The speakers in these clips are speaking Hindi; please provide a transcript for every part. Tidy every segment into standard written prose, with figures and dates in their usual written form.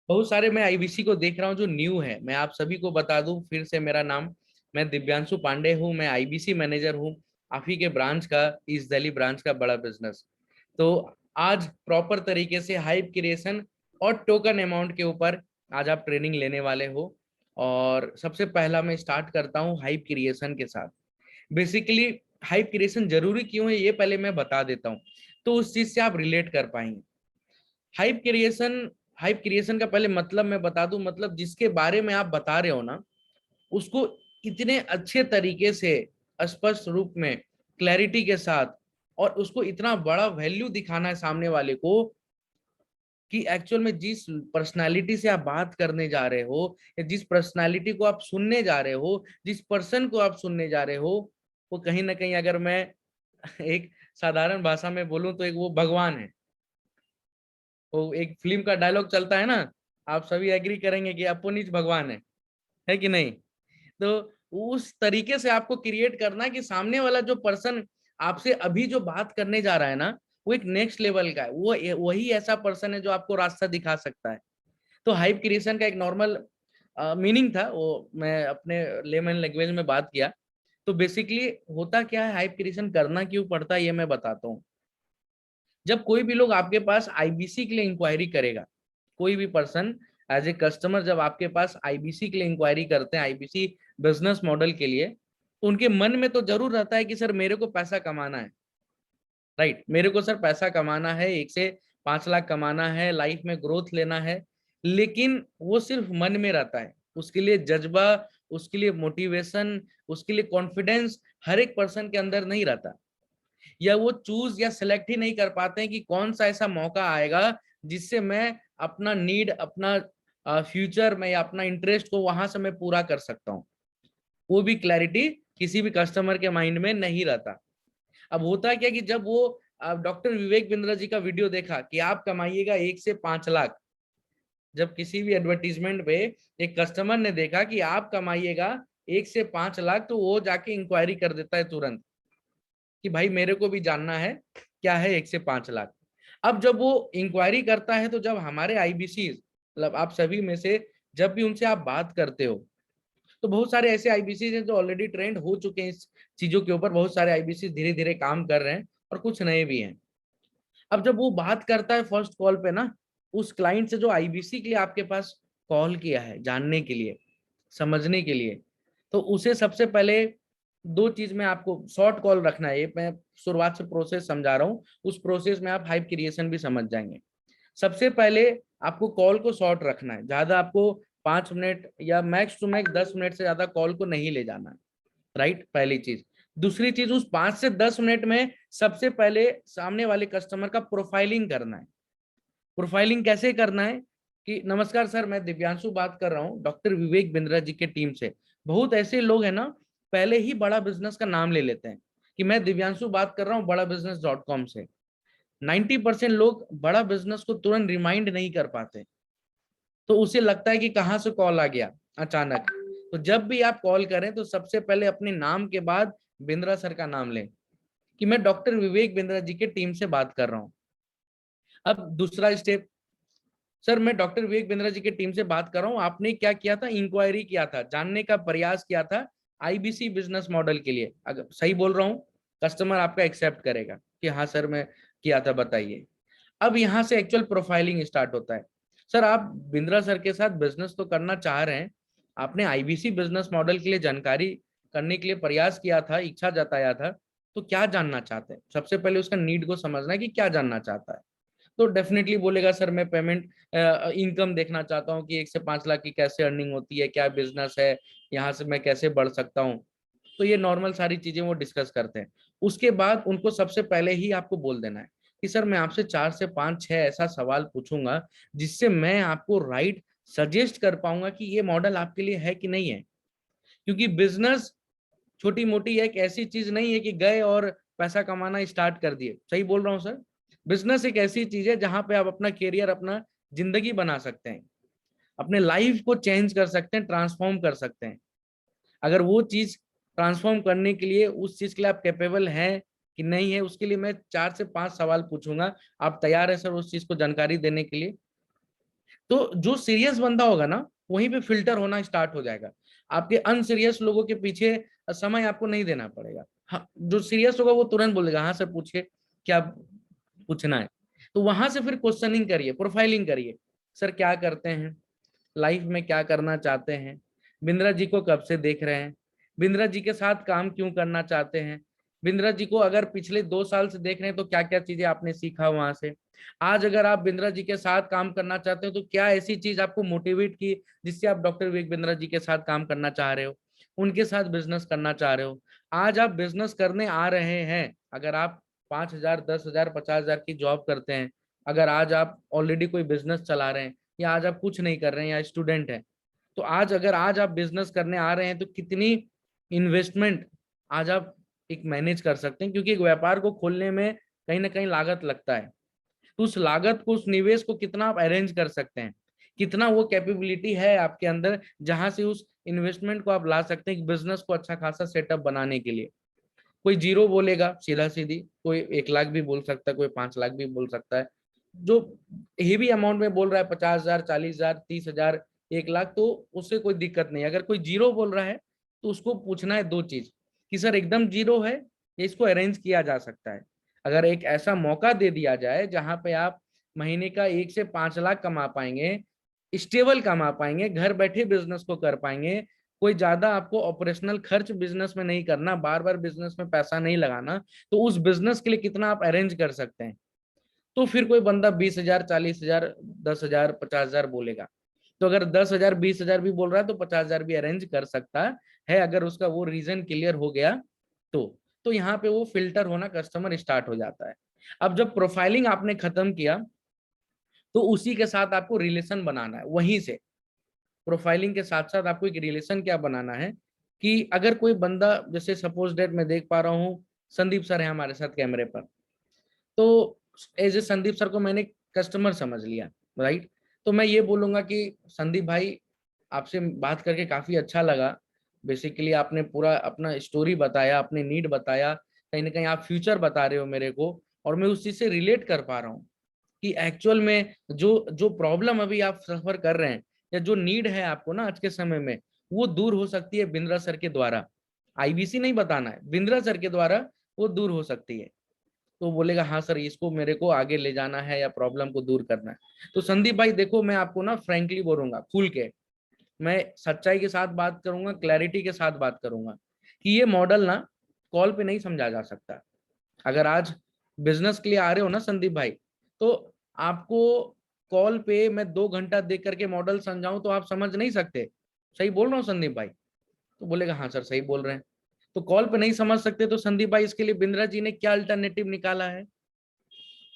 बहुत सारे मैं आईबीसी को देख रहा हूँ जो न्यू है। मैं आप सभी को बता दूं फिर से मेरा नाम, मैं दिव्यांशु पांडे हूँ, मैं आईबीसी मैनेजर हूँ। आप ही के ब्रांच का, ईस्ट दिल्ली ब्रांच का बड़ा बिजनेस। तो आज प्रॉपर तरीके से हाइप क्रिएशन और टोकन अमाउंट के ऊपर आज आप ट्रेनिंग लेने वाले हो। और सबसे पहला मैं स्टार्ट करता हूँ हाइप क्रिएशन के साथ। बेसिकली हाइप क्रिएशन जरूरी क्यों है ये पहले मैं बता देता हूँ, तो उस चीज से आप रिलेट कर पाएंगे। हाइप क्रिएशन, हाइप क्रिएशन का पहले मतलब मैं बता दूं। मतलब जिसके बारे में आप बता रहे हो ना, उसको इतने अच्छे तरीके से, स्पष्ट रूप में, क्लैरिटी के साथ, और उसको इतना बड़ा वैल्यू दिखाना है सामने वाले को कि एक्चुअल में जिस पर्सनालिटी से आप बात करने जा रहे हो, या जिस पर्सनालिटी को आप सुनने जा रहे हो, जिस पर्सन को आप सुनने जा रहे हो, वो कहीं ना कहीं, अगर मैं एक साधारण भाषा में बोलूं तो एक वो भगवान है। वो एक फिल्म का डायलॉग चलता है ना, आप सभी एग्री करेंगे कि अपुनीत भगवान है कि नहीं? तो उस तरीके से आपको क्रिएट करना है कि सामने वाला जो पर्सन आपसे अभी जो बात करने जा रहा है ना, वो एक नेक्स्ट लेवल का है। वो वही ऐसा पर्सन है जो आपको रास्ता दिखा सकता है। तो हाइप क्रिएशन का एक नॉर्मल मीनिंग था, वो मैं अपने लेमन लैंग्वेज में बात किया। तो बेसिकली होता क्या है, हाइप क्रिएशन करना क्यों पड़ता है ये मैं बताता हूँ। जब कोई भी लोग आपके पास आईबीसी के लिए इंक्वायरी करेगा, कोई भी पर्सन एज ए कस्टमर जब आपके पास आईबीसी के लिए इंक्वायरी करते हैं, आईबीसी बिजनेस मॉडल के लिए, तो उनके मन में तो जरूर रहता है कि सर मेरे को पैसा कमाना है। राइट, मेरे को सर पैसा कमाना है, 1 से 5 लाख कमाना है, लाइफ में ग्रोथ लेना है। लेकिन वो सिर्फ मन में रहता है। उसके लिए जज्बा, उसके लिए मोटिवेशन, उसके लिए कॉन्फिडेंस हर एक पर्सन के अंदर नहीं रहता। या वो चूज या सिलेक्ट ही नहीं कर पाते हैं कि कौन सा ऐसा मौका आएगा जिससे मैं अपना नीड, अपना फ्यूचर में, या अपना इंटरेस्ट को वहां से मैं पूरा कर सकता हूँ। वो भी क्लैरिटी किसी भी कस्टमर के माइंड में नहीं रहता। अब होता क्या कि जब वो डॉक्टर विवेक बिंद्रा जी का वीडियो देखा कि आप कमाइएगा 1 से 5 लाख, जब किसी भी एडवर्टीजमेंट पे एक कस्टमर ने देखा कि आप कमाइएगा 1 से 5 लाख, तो वो जाके इंक्वायरी कर देता है तुरंत कि भाई मेरे को भी जानना है क्या है 1 से 5 लाख। अब जब वो इंक्वायरी करता है, तो जब हमारे आईबीसी, मतलब आप सभी में से जब भी उनसे आप बात करते हो, तो बहुत सारे ऐसे आईबीसी हैं जो ऑलरेडी ट्रेंड हो चुके हैं इस चीजों के ऊपर। बहुत सारे आईबीसी धीरे धीरे काम कर रहे हैं और कुछ नए भी हैं। अब जब वो बात करता है फर्स्ट कॉल पे ना, उस क्लाइंट से जो आईबीसी के लिए आपके पास कॉल किया है, जानने के लिए, समझने के लिए, तो उसे सबसे पहले दो चीज में आपको शॉर्ट कॉल रखना है। ये मैं शुरुआत से प्रोसेस समझा रहा हूँ, उस प्रोसेस में आप हाइप क्रिएशन भी समझ जाएंगे। सबसे पहले आपको कॉल को शॉर्ट रखना है। ज्यादा आपको 5 मिनट या मैक्स टू मैक्स 10 मिनट से ज्यादा कॉल को नहीं ले जाना है। राइट, पहली चीज। दूसरी चीज, उस 5 से 10 मिनट में सबसे पहले सामने वाले कस्टमर का प्रोफाइलिंग करना है। प्रोफाइलिंग कैसे करना है कि नमस्कार सर, मैं दिव्यांशु बात कर रहा हूँ डॉक्टर विवेक बिंद्रा जी के टीम से। बहुत ऐसे लोग हैं ना, पहले ही बड़ा बिजनेस का नाम ले लेते हैं कि मैं दिव्यांशु बात कर रहा हूँ बड़ा बिजनेस डॉट कॉम से। 90% लोग बड़ा बिजनेस को तुरंत रिमाइंड नहीं कर पाते, तो उसे लगता है कि कहाँ से कॉल आ गया अचानक। तो जब भी आप कॉल करें तो सबसे पहले अपने नाम के बाद बिंद्रा सर का नाम लें कि मैं डॉक्टर विवेक बिंद्रा जी के टीम से बात कर रहा हूँ। अब दूसरा स्टेप, सर मैं डॉक्टर विवेक बिंद्रा जी की टीम से बात कर रहा हूँ, आपने क्या किया था, इंक्वायरी किया था, जानने का प्रयास किया था आईबीसी बिजनेस मॉडल के लिए। अगर सही बोल रहा हूँ, कस्टमर आपका एक्सेप्ट करेगा कि हाँ सर मैं किया था, बताइए। अब यहाँ से एक्चुअल प्रोफाइलिंग स्टार्ट होता है। सर आप बिंद्रा सर के साथ बिजनेस तो करना चाह रहे हैं, आपने आईबीसी बिजनेस मॉडल के लिए जानकारी करने के लिए प्रयास किया था, इच्छा जताया था, तो क्या जानना चाहते हैं? सबसे पहले उसका नीड को समझना है कि क्या जानना चाहता है। तो डेफिनेटली बोलेगा सर मैं पेमेंट, इनकम देखना चाहता हूँ कि 1 से 5 लाख की कैसे अर्निंग होती है, क्या बिजनेस है, यहाँ से मैं कैसे बढ़ सकता हूँ। तो ये नॉर्मल सारी चीजें वो डिस्कस करते हैं। उसके बाद उनको सबसे पहले ही आपको बोल देना है कि सर मैं आपसे 4 से 5 6 ऐसा सवाल पूछूंगा जिससे मैं आपको राइट सजेस्ट कर पाऊंगा कि ये मॉडल आपके लिए है कि नहीं है। क्योंकि बिजनेस छोटी मोटी एक ऐसी चीज नहीं है कि गए और पैसा कमाना स्टार्ट कर दिए। सही बोल रहा हूँ सर? बिजनेस एक ऐसी चीज है जहां पे आप अपना कैरियर, अपना जिंदगी बना सकते हैं, अपने लाइफ को चेंज कर सकते हैं, ट्रांसफॉर्म कर सकते हैं। अगर वो चीज ट्रांसफॉर्म करने के लिए, उस चीज के लिए आप कैपेबल हैं कि नहीं है, उसके लिए मैं 4 से 5 सवाल पूछूंगा। आप तैयार है सर उस चीज को जानकारी देने के लिए? तो जो सीरियस बंदा होगा ना, वहीं पे फिल्टर होना स्टार्ट हो जाएगा। आपके अनसीरियस लोगों के पीछे समय आपको नहीं देना पड़ेगा। हाँ, जो सीरियस होगा वो तुरंत बोलेगा हाँ सर पूछिए, क्या पूछना है। तो वहां से फिर क्वेश्चनिंग करिए, प्रोफाइलिंग करिए, सर क्या करते हैं, लाइफ में क्या करना चाहते हैं, बिंद्रा जी को कब से देख रहे हैं, बिंद्रा जी के साथ काम क्यों करना चाहते हैं, बिंद्रा जी को अगर पिछले 2 साल से देख रहे हैं तो क्या क्या चीजें आपने सीखा वहां से। आज अगर आप बिंद्रा जी के साथ काम करना चाहते हो तो क्या ऐसी चीज आपको मोटिवेट की जिससे आप डॉक्टर विवेक बिंद्रा जी के साथ काम करना चाह रहे हो, उनके साथ बिजनेस करना चाह रहे हो। आज आप बिजनेस करने आ रहे हैं, अगर आप 5,000, 10,000, 50,000 की जॉब करते हैं, अगर आज आप ऑलरेडी कोई बिजनेस चला रहे हैं, या आज आप कुछ नहीं कर रहे हैं या स्टूडेंट हैं, तो आज अगर आज आप बिजनेस करने आ रहे हैं तो कितनी इन्वेस्टमेंट आज आप एक मैनेज कर सकते हैं, क्योंकि एक व्यापार को खोलने में कहीं ना कहीं लागत लगता है। तो उस लागत को, उस निवेश को कितना आप अरेंज कर सकते हैं, कितना वो कैपेबिलिटी है आपके अंदर जहां से उस इन्वेस्टमेंट को आप ला सकते हैं बिजनेस को अच्छा खासा सेटअप बनाने के लिए। कोई जीरो बोलेगा सीधा सीधी, कोई 1 लाख भी बोल सकता है, कोई 5 लाख भी बोल सकता है। जो हेवी अमाउंट में बोल रहा है 50,000, 40,000, 30,000, 1 लाख, तो उससे कोई दिक्कत नहीं। अगर कोई जीरो बोल रहा है तो उसको पूछना है दो चीज, कि सर एकदम जीरो है या इसको अरेंज किया जा सकता है। अगर एक ऐसा मौका दे दिया जाए जहां पे आप महीने का 1 से 5 लाख कमा पाएंगे, स्टेबल कमा पाएंगे, घर बैठे बिजनेस को कर पाएंगे, कोई ज्यादा आपको ऑपरेशनल खर्च बिजनेस में नहीं करना, बार बार बिजनेस में पैसा नहीं लगाना, तो उस बिजनेस के लिए कितना आप अरेंज कर सकते हैं। तो फिर कोई बंदा 20,000, 40,000, 10,000, 50,000 बोलेगा। तो अगर 10,000, 20,000 भी बोल रहा है तो 50,000 भी अरेंज कर सकता है, अगर उसका वो रीजन क्लियर हो गया तो यहाँ पे वो फिल्टर होना कस्टमर स्टार्ट हो जाता है। अब जब प्रोफाइलिंग आपने खत्म किया तो उसी के साथ आपको रिलेशन बनाना है। वहीं से प्रोफाइलिंग के साथ साथ आपको एक रिलेशन क्या बनाना है, कि अगर कोई बंदा, जैसे सपोज डेट मैं देख पा रहा हूँ संदीप सर है हमारे साथ कैमरे पर, तो एज ए संदीप सर को मैंने कस्टमर समझ लिया, राइट। तो मैं ये बोलूंगा कि संदीप भाई आपसे बात करके काफी अच्छा लगा। बेसिकली आपने पूरा अपना स्टोरी बताया, अपने नीड बताया, कहीं ना कहीं आप फ्यूचर बता रहे हो मेरे को, और मैं उस चीज से रिलेट कर पा रहा हूँ कि एक्चुअल में जो जो प्रॉब्लम अभी आप सफर कर रहे हैं, या जो नीड है आपको ना आज के समय में, वो दूर हो सकती है बिंद्रा सर के द्वारा। आईबीसी नहीं बताना है, बिंद्रा सर के द्वारा वो दूर हो सकती है। तो बोलेगा हाँ सर इसको मेरे को आगे ले जाना है या प्रॉब्लम को दूर करना है। तो संदीप भाई देखो, मैं आपको ना फ्रैंकली बोलूंगा, खुल के, मैं सच्चाई के साथ बात करूंगा, क्लैरिटी के साथ बात करूंगा, कि ये मॉडल ना कॉल पे नहीं समझा जा सकता। अगर आज बिजनेस के लिए आ रहे हो ना संदीप भाई, तो आपको कॉल पे मैं 2 घंटा देख करके मॉडल समझाऊं तो आप समझ नहीं सकते। सही बोल रहा हूँ संदीप भाई? तो बोलेगा हाँ सर सही बोल रहे हैं। तो कॉल पे नहीं समझ सकते तो संदीप भाई इसके लिए बिंद्रा जी ने क्या अल्टरनेटिव निकाला है?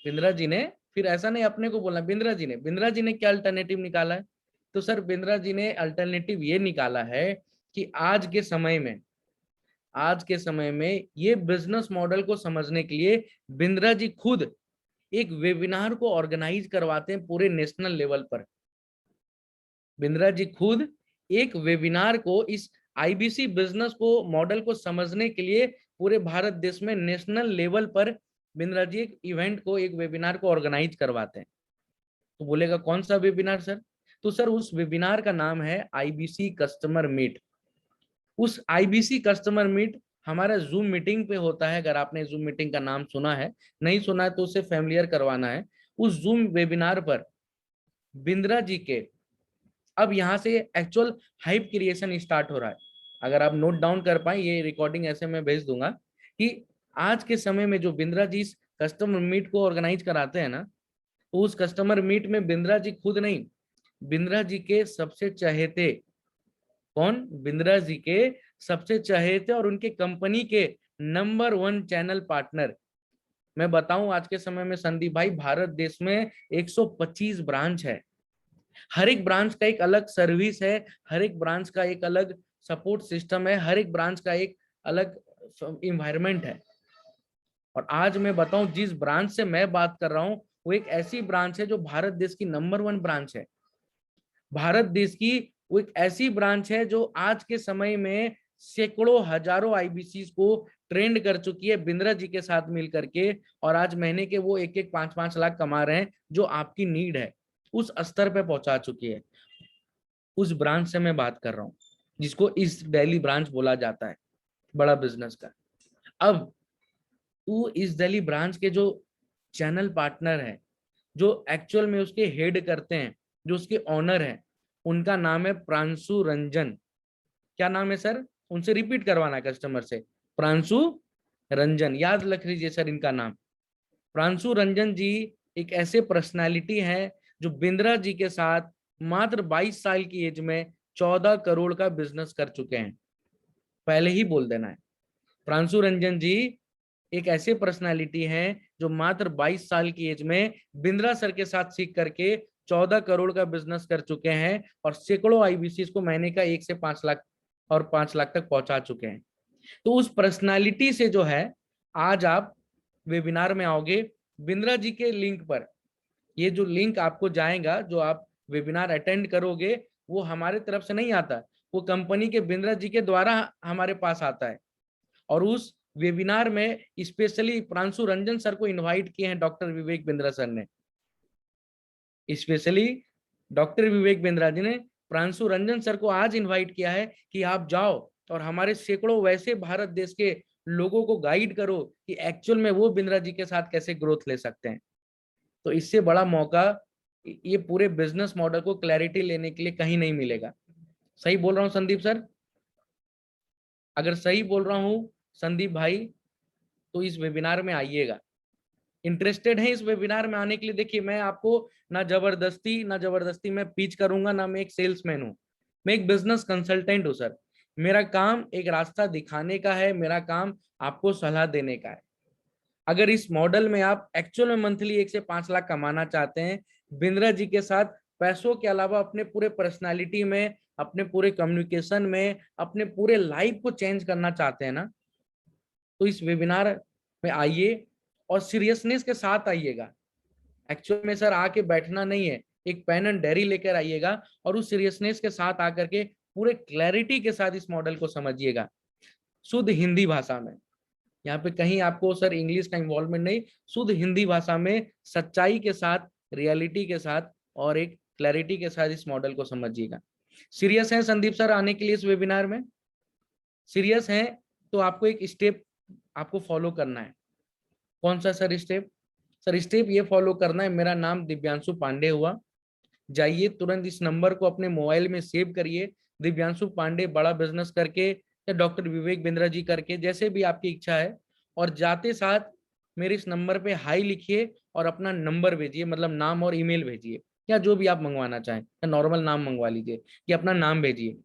बिंद्रा जी ने, फिर ऐसा नहीं अपने को बोलना, बिंद्रा जी ने क्या अल्टरनेटिव निकाला है? तो सर बिंद्रा जी ने अल्टरनेटिव ये निकाला है कि आज के समय में ये बिजनेस मॉडल को समझने के लिए बिंद्रा जी खुद एक वेबिनार को ऑर्गेनाइज करवाते हैं पूरे नेशनल लेवल पर। बिंद्रा जी खुद एक वेबिनार को, इस आईबीसी बिजनेस को मॉडल को समझने के लिए पूरे भारत देश में नेशनल लेवल पर बिंद्रा जी एक इवेंट को, एक वेबिनार को ऑर्गेनाइज करवाते हैं। तो बोलेगा कौन सा वेबिनार सर? तो सर उस वेबिनार का नाम है आईबीसी कस्टमर मीट। उस आईबीसी कस्टमर मीट हमारा जूम मीटिंग पे होता है। अगर आपने जूम मीटिंग का नाम सुना है, नहीं सुना है तो उसे फैमिलियर करवाना है। उस जूम वेबिनार पर बिंद्रा जी के, अब यहाँ से एक्चुअल हाइप क्रिएशन स्टार्ट हो रहा है। अगर आप नोट डाउन कर पाए, ये रिकॉर्डिंग ऐसे मैं भेज दूंगा, कि आज के समय में जो बिंद्रा जी इस कस्टमर मीट को ऑर्गेनाइज कराते हैं ना, तो उस कस्टमर मीट में बिंद्रा जी खुद नहीं, बिंद्रा जी के सबसे चहेते, कौन? बिंद्रा जी के सबसे चहेते और उनके कंपनी के नंबर 1 चैनल पार्टनर। मैं बताऊं आज के समय में संदीप भाई, भारत देश में 125 ब्रांच है। हर एक ब्रांच का एक अलग सर्विस है, हर एक ब्रांच का एक अलग सपोर्ट सिस्टम है, हर एक ब्रांच का एक अलग इन्वायरमेंट है। और आज मैं बताऊं, जिस ब्रांच से मैं बात कर रहा हूं वो एक ऐसी ब्रांच है जो भारत देश की नंबर 1 ब्रांच है। भारत देश की वो एक ऐसी ब्रांच है जो आज के समय में सैकड़ों हजारों आईबीसी को ट्रेंड कर चुकी है बिंद्रा जी के साथ मिल करके। और आज महीने के वो 1-1, 5-5 लाख कमा रहे हैं, जो आपकी नीड है। उस स्तर पे पहुंचा चुकी है। उस ब्रांच से मैं बात कर रहा हूँ जिसको ईस्ट दिल्ली ब्रांच बोला जाता है, बड़ा बिजनेस का। अब वो ईस्ट दिल्ली ब्रांच के जो चैनल पार्टनर है, जो एक्चुअल में उसके हेड करते हैं, जो उसके ऑनर हैं, उनका नाम है प्रांशु रंजन। क्या नाम है सर? उनसे रिपीट करवाना कस्टमर से, प्रांशु रंजन, याद रख लीजिए सर इनका नाम। प्रांशु रंजन जी एक ऐसे पर्सनालिटी हैं जो बिंद्रा जी के साथ मात्र 22 साल की एज में 14 करोड़ का बिजनेस कर चुके हैं। पहले ही बोल देना है, प्रांशु रंजन जी एक ऐसे पर्सनालिटी हैं जो मात्र 22 साल की एज में बिंद्रा सर के साथ सीख करके 14 करोड़ का बिजनेस कर चुके हैं और सैकड़ों आईबीसी को महीने का 1 से 5 लाख और 5 लाख तक पहुंचा चुके हैं। तो उस पर्सनालिटी से जो है आज आप वेबिनार में आओगे, बिंद्रा जी के लिंक पर, ये जो लिंक आपको जाएगा, जो आप वेबिनार अटेंड करोगे, वो हमारे तरफ से नहीं आता, वो कंपनी के बिंद्रा जी के द्वारा हमारे पास आता है। और उस वेबिनार में स्पेशली प्रांशु रंजन सर को इनवाइट किए हैं डॉक्टर विवेक बिंद्रा सर ने। स्पेशली डॉक्टर विवेक बिंद्रा जी ने प्रांशु रंजन सर को आज इनवाइट किया है कि आप जाओ और हमारे सैकड़ों वैसे भारत देश के लोगों को गाइड करो कि एक्चुअल में वो बिंद्रा जी के साथ कैसे ग्रोथ ले सकते हैं। तो इससे बड़ा मौका ये पूरे बिजनेस मॉडल को क्लैरिटी लेने के लिए कहीं नहीं मिलेगा। सही बोल रहा हूँ संदीप सर? अगर सही बोल रहा हूँ संदीप भाई तो इस वेबिनार में आइएगा। इंटरेस्टेड है इस वेबिनार में आने के लिए? देखिए, मैं आपको ना जबरदस्ती मैं पिच करूंगा, ना मैं एक सेल्समैन हूँ, मैं एक बिजनेस कंसल्टेंट हूँ सर। मेरा काम एक रास्ता दिखाने का है, मेरा काम आपको सलाह देने का है। अगर इस मॉडल में आप एक्चुअल में मंथली 1 से 5 लाख कमाना चाहते हैं, बिंद्रा जी के साथ पैसों के अलावा अपने पूरे पर्सनालिटी में, अपने पूरे कम्युनिकेशन में, अपने पूरे लाइफ को चेंज करना चाहते हैं ना, तो इस वेबिनार में आइए और सीरियसनेस के साथ आइएगा। एक्चुअल में सर आके बैठना नहीं है, एक पेन एंड डायरी लेकर आइएगा और उस सीरियसनेस के साथ आकर के पूरे क्लैरिटी के साथ इस मॉडल को समझिएगा, शुद्ध हिंदी भाषा में। यहाँ पे कहीं आपको सर इंग्लिश का इन्वॉल्वमेंट नहीं, शुद्ध हिंदी भाषा में सच्चाई के साथ, रियलिटी के साथ और एक क्लैरिटी के साथ इस मॉडल को समझिएगा। सीरियस है संदीप सर आने के लिए इस वेबिनार में? सीरियस है तो आपको एक स्टेप आपको फॉलो करना है। कौन सा सर स्टेप? सर स्टेप ये फॉलो करना है, मेरा नाम दिव्यांशु पांडे हुआ, जाइए तुरंत इस नंबर को अपने मोबाइल में सेव करिए, दिव्यांशु पांडे बड़ा बिजनेस करके या डॉक्टर विवेक बिंद्रा जी करके, जैसे भी आपकी इच्छा है, और जाते साथ मेरे इस नंबर पे हाई लिखिए और अपना नंबर भेजिए, मतलब नाम और ईमेल भेजिए, या जो भी आप मंगवाना चाहें, या नॉर्मल नाम मंगवा लीजिए, कि अपना नाम भेजिए।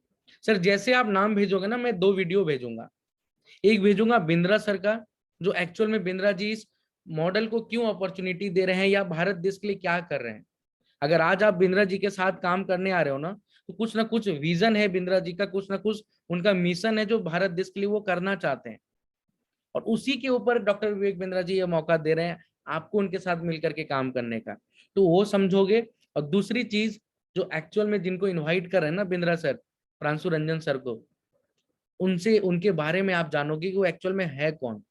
सर जैसे आप नाम भेजोगे ना, मैं 2 वीडियो भेजूंगा। एक भेजूंगा बिंद्रा सर का, जो एक्चुअल में बिंद्रा जी इस मॉडल को क्यों अपॉर्चुनिटी दे रहे हैं या भारत देश के लिए क्या कर रहे हैं। अगर आज आप बिंद्रा जी के साथ काम करने आ रहे हो ना, तो कुछ ना कुछ विजन है बिंद्रा जी का, कुछ ना कुछ उनका मिशन है जो भारत देश के लिए वो करना चाहते हैं, और उसी के ऊपर डॉक्टर विवेक बिंद्रा जी ये मौका दे रहे हैं आपको उनके साथ मिलकर के काम करने का, तो वो समझोगे। और दूसरी चीज, जो एक्चुअल में जिनको इन्वाइट कर रहे हैं ना बिंद्रा सर, प्रांशु रंजन सर को, उनसे उनके बारे में आप जानोगे कि वो एक्चुअल में है कौन,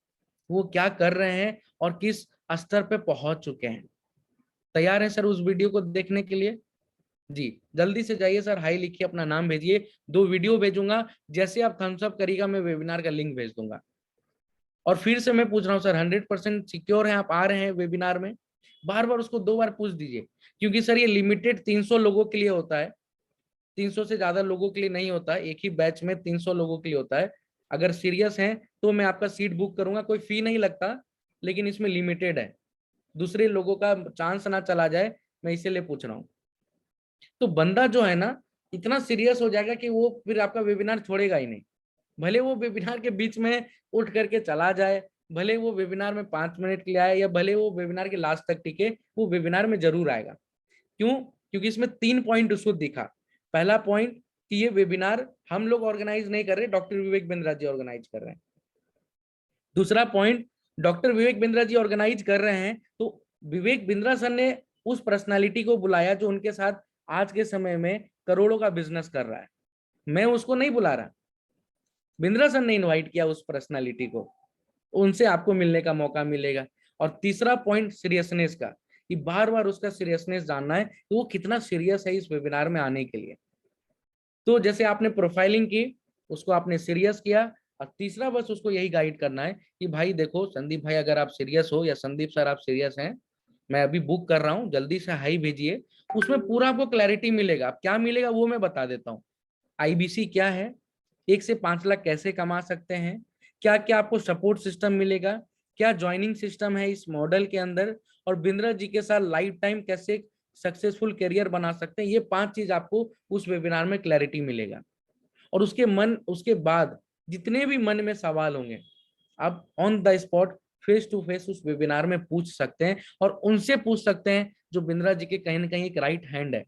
वो क्या कर रहे हैं और किस स्तर पे पहुंच चुके हैं। तैयार है सर उस वीडियो को देखने के लिए? जी जल्दी से जाइए सर, हाई लिखिए, अपना नाम भेजिए, 2 वीडियो भेजूंगा, जैसे आप थम्स अप करिएगा मैं वेबिनार का लिंक भेज दूंगा। और फिर से मैं पूछ रहा हूँ सर, 100% सिक्योर है आप आ रहे हैं वेबिनार में? बार बार उसको 2 बार पूछ दीजिए, क्योंकि सर ये लिमिटेड 300 लोगों के लिए होता है, 300 से ज्यादा लोगों के लिए नहीं होता है, एक ही बैच में 300 लोगों के लिए होता है। अगर सीरियस हैं तो मैं आपका सीट बुक करूंगा, कोई फी नहीं लगता, लेकिन इसमें लिमिटेड है, दूसरे लोगों का चांस ना चला जाए, मैं इसीलिए पूछ रहा हूँ। तो बंदा जो है ना इतना सीरियस हो जाएगा कि वो फिर आपका वेबिनार छोड़ेगा ही नहीं, भले वो वेबिनार के बीच में उठ करके चला जाए, भले वो वेबिनार में 5 मिनट के लिए आए, या भले वो वेबिनार के लास्ट तक टिके, वो वेबिनार में जरूर आएगा। क्यों? क्योंकि इसमें 3 पॉइंट उसको दिखा। पहला पॉइंट कि ये वेबिनार हम लोग ऑर्गेनाइज नहीं कर रहे, डॉक्टर विवेक बिंद्रा जी ऑर्गेनाइज कर रहे हैं। दूसरा point, doctor Vivek Bindra ji organise कर रहे हैं तो विवेक बिंद्रा सर ने उस पर्सनालिटी को बुलाया जो उनके साथ आज के समय में करोड़ों का बिजनेस कर रहा है, मैं उसको नहीं बुला रहा, बिंद्रा सर ने इनवाइट किया उस पर्सनालिटी को, उनसे आपको मिलने का मौका मिलेगा। और तीसरा पॉइंट सीरियसनेस का, कि बार बार उसका सीरियसनेस जानना है कि वो कितना सीरियस है इस वेबिनार में आने के लिए। तो जैसे आपने प्रोफाइलिंग की, उसको आपने सीरियस किया, और तीसरा बस उसको यही गाइड करना है कि भाई देखो संदीप भाई, अगर आप सीरियस हो, या संदीप सर आप सीरियस हैं, मैं अभी बुक कर रहा हूँ, जल्दी से हाई भेजिए। उसमें पूरा आपको क्लैरिटी मिलेगा। अब क्या मिलेगा वो मैं बता देता हूँ। आईबीसी क्या है, 1 से 5 लाख कैसे कमा सकते हैं, क्या क्या आपको सपोर्ट सिस्टम मिलेगा, क्या ज्वाइनिंग सिस्टम है इस मॉडल के अंदर, और बिंद्रा जी के साथ लाइफ टाइम कैसे सक्सेसफुल करियर बना सकते हैं, ये 5 चीज आपको उस वेबिनार में क्लैरिटी मिलेगा। और उसके बाद जितने भी मन में सवाल होंगे, आप on the spot face to face उस वेबिनार में पूछ सकते हैं, और उनसे पूछ सकते हैं जो बिंद्रा जी के कहीं ना कहीं एक राइट हैंड है।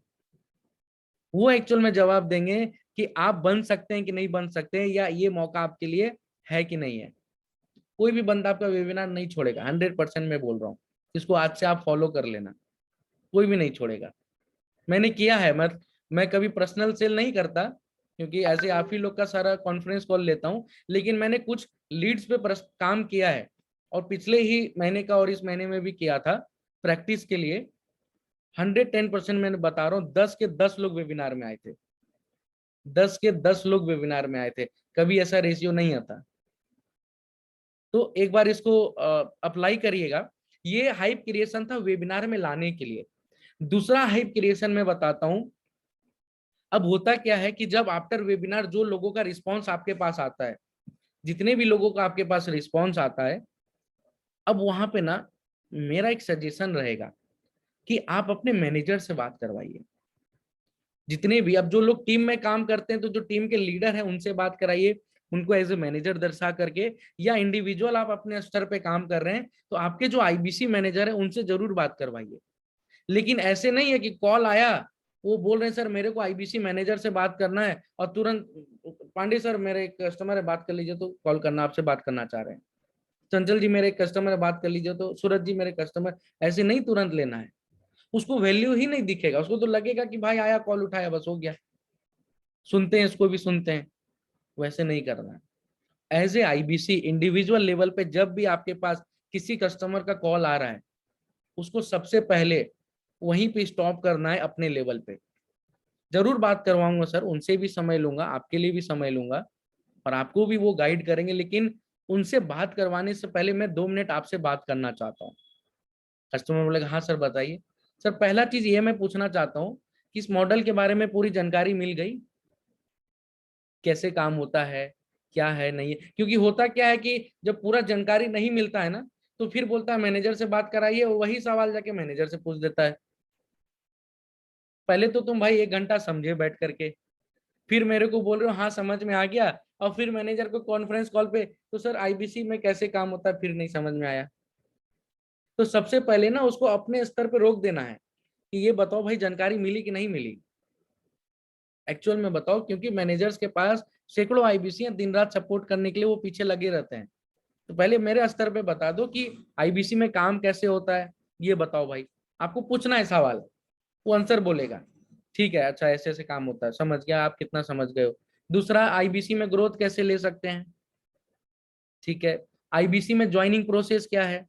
वो एक्चुअल में जवाब देंगे कि आप बन सकते हैं कि नहीं बन सकते हैं, या ये मौका आपके लिए है कि नहीं है। कोई भी बंदा आपका वेबिनार नहीं छोड़ेगा, 100% मैं बोल रहा हूँ। इसको आज से आप फॉलो कर लेना, कोई भी नहीं छोड़ेगा। मैंने किया है। मैं कभी पर्सनल सेल नहीं करता, क्योंकि ऐसे आप ही लोग का सारा कॉन्फ्रेंस कॉल लेता हूँ, लेकिन मैंने कुछ लीड्स पे काम किया है, और पिछले ही महीने का और इस महीने में भी किया था प्रैक्टिस के लिए। 110% मैंने बता रहा हूँ, 10 के 10 लोग वेबिनार में आए थे। 10 के 10 लोग वेबिनार में आए थे, कभी ऐसा रेशियो नहीं आता। तो एक बार इसको अप्लाई करिएगा। ये हाइप क्रिएशन था वेबिनार में लाने के लिए। दूसरा हाइप क्रिएशन में बताता हूं। अब होता क्या है कि जब आफ्टर वेबिनार जो लोगों का रिस्पांस आपके पास आता है, जितने भी लोगों का आपके पास रिस्पांस आता है, अब वहां पे ना मेरा एक सजेशन रहेगा कि आप अपने मैनेजर से बात करवाइए। जितने भी, अब जो लोग टीम में काम करते हैं तो जो टीम के लीडर हैं उनसे बात कराइए, उनको एज ए मैनेजर दर्शा करके, या इंडिविजुअल आप अपने स्तर पे काम कर रहे हैं तो आपके जो आईबीसी मैनेजर है उनसे जरूर बात करवाइए। लेकिन ऐसे नहीं है कि कॉल आया, वो बोल रहे हैं सर मेरे को आईबीसी मैनेजर से बात करना है, और तुरंत पांडे सर मेरे एक कस्टमर है बात कर लीजिए, तो कॉल करना, आपसे बात करना चाह रहे हैं। चंचल जी मेरे एक कस्टमर है बात कर लीजिए, तो सूरज जी मेरे कस्टमर। ऐसे नहीं तुरंत लेना है। उसको वैल्यू ही नहीं दिखेगा, उसको तो लगेगा कि भाई आया कॉल उठाया बस हो गया, सुनते हैं इसको भी सुनते हैं। वैसे नहीं करना है। As a IBC individual level पे जब भी आपके पास किसी कस्टमर का कॉल आ रहा है, उसको सबसे पहले वहीं पे स्टॉप करना है अपने लेवल पे। जरूर बात करवाऊंगा सर, उनसे भी समय लूंगा, आपके लिए भी समय लूंगा, और आपको भी वो गाइड करेंगे, लेकिन उनसे बात करवाने से पहले मैं 2 मिनट आपसे बात करना चाहता हूँ। कस्टमर बोलेगा हाँ सर बताइए। सर पहला चीज ये मैं पूछना चाहता हूँ कि इस मॉडल के बारे में पूरी जानकारी मिल गई, कैसे काम होता है, क्या है नहीं है। क्योंकि होता क्या है कि जब पूरा जानकारी नहीं मिलता है ना, तो फिर बोलता है मैनेजर से बात कराइए, वही सवाल जाके मैनेजर से पूछ देता है। पहले तो तुम भाई 1 घंटा समझे बैठ करके, फिर मेरे को बोल रहे हो हाँ समझ में आ गया, और फिर मैनेजर को कॉन्फ्रेंस कॉल पे, तो सर आईबीसी में कैसे काम होता है फिर नहीं समझ में आया। तो सबसे पहले ना उसको अपने स्तर पे रोक देना है कि ये बताओ भाई जानकारी मिली कि नहीं मिली, एक्चुअल में बताओ। क्योंकि मैनेजर्स के पास सैकड़ों आईबीसी दिन रात सपोर्ट करने के लिए वो पीछे लगे रहते हैं। तो पहले मेरे स्तर पे बता दो कि आईबीसी में काम कैसे होता है, ये बताओ भाई। आपको पूछना है सवाल, वो आंसर बोलेगा, ठीक है अच्छा ऐसे ऐसे काम होता है, समझ गया, आप कितना समझ गए हो। दूसरा, आईबीसी में ग्रोथ कैसे ले सकते हैं, ठीक है। आईबीसी में ज्वाइनिंग प्रोसेस क्या है,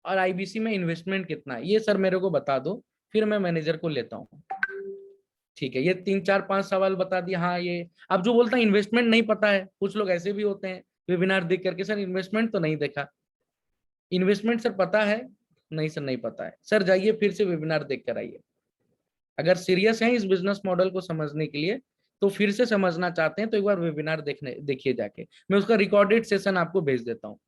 और आईबीसी में इन्वेस्टमेंट कितना है, ये सर मेरे को बता दो, फिर मैं मैनेजर को लेता हूँ। ठीक है, ये 3 4 5 सवाल बता दिया। हाँ ये, अब जो बोलता है इन्वेस्टमेंट नहीं पता है, कुछ लोग ऐसे भी होते हैं वेबिनार देख करके, सर इन्वेस्टमेंट तो नहीं देखा। इन्वेस्टमेंट सर पता है, नहीं सर नहीं पता है, सर जाइए फिर से वेबिनार देख कर आइए। अगर सीरियस हैं इस बिजनेस मॉडल को समझने के लिए, तो फिर से समझना चाहते हैं तो एक बार वेबिनार देखिए जाके, मैं उसका रिकॉर्डेड सेशन आपको भेज देता हूँ।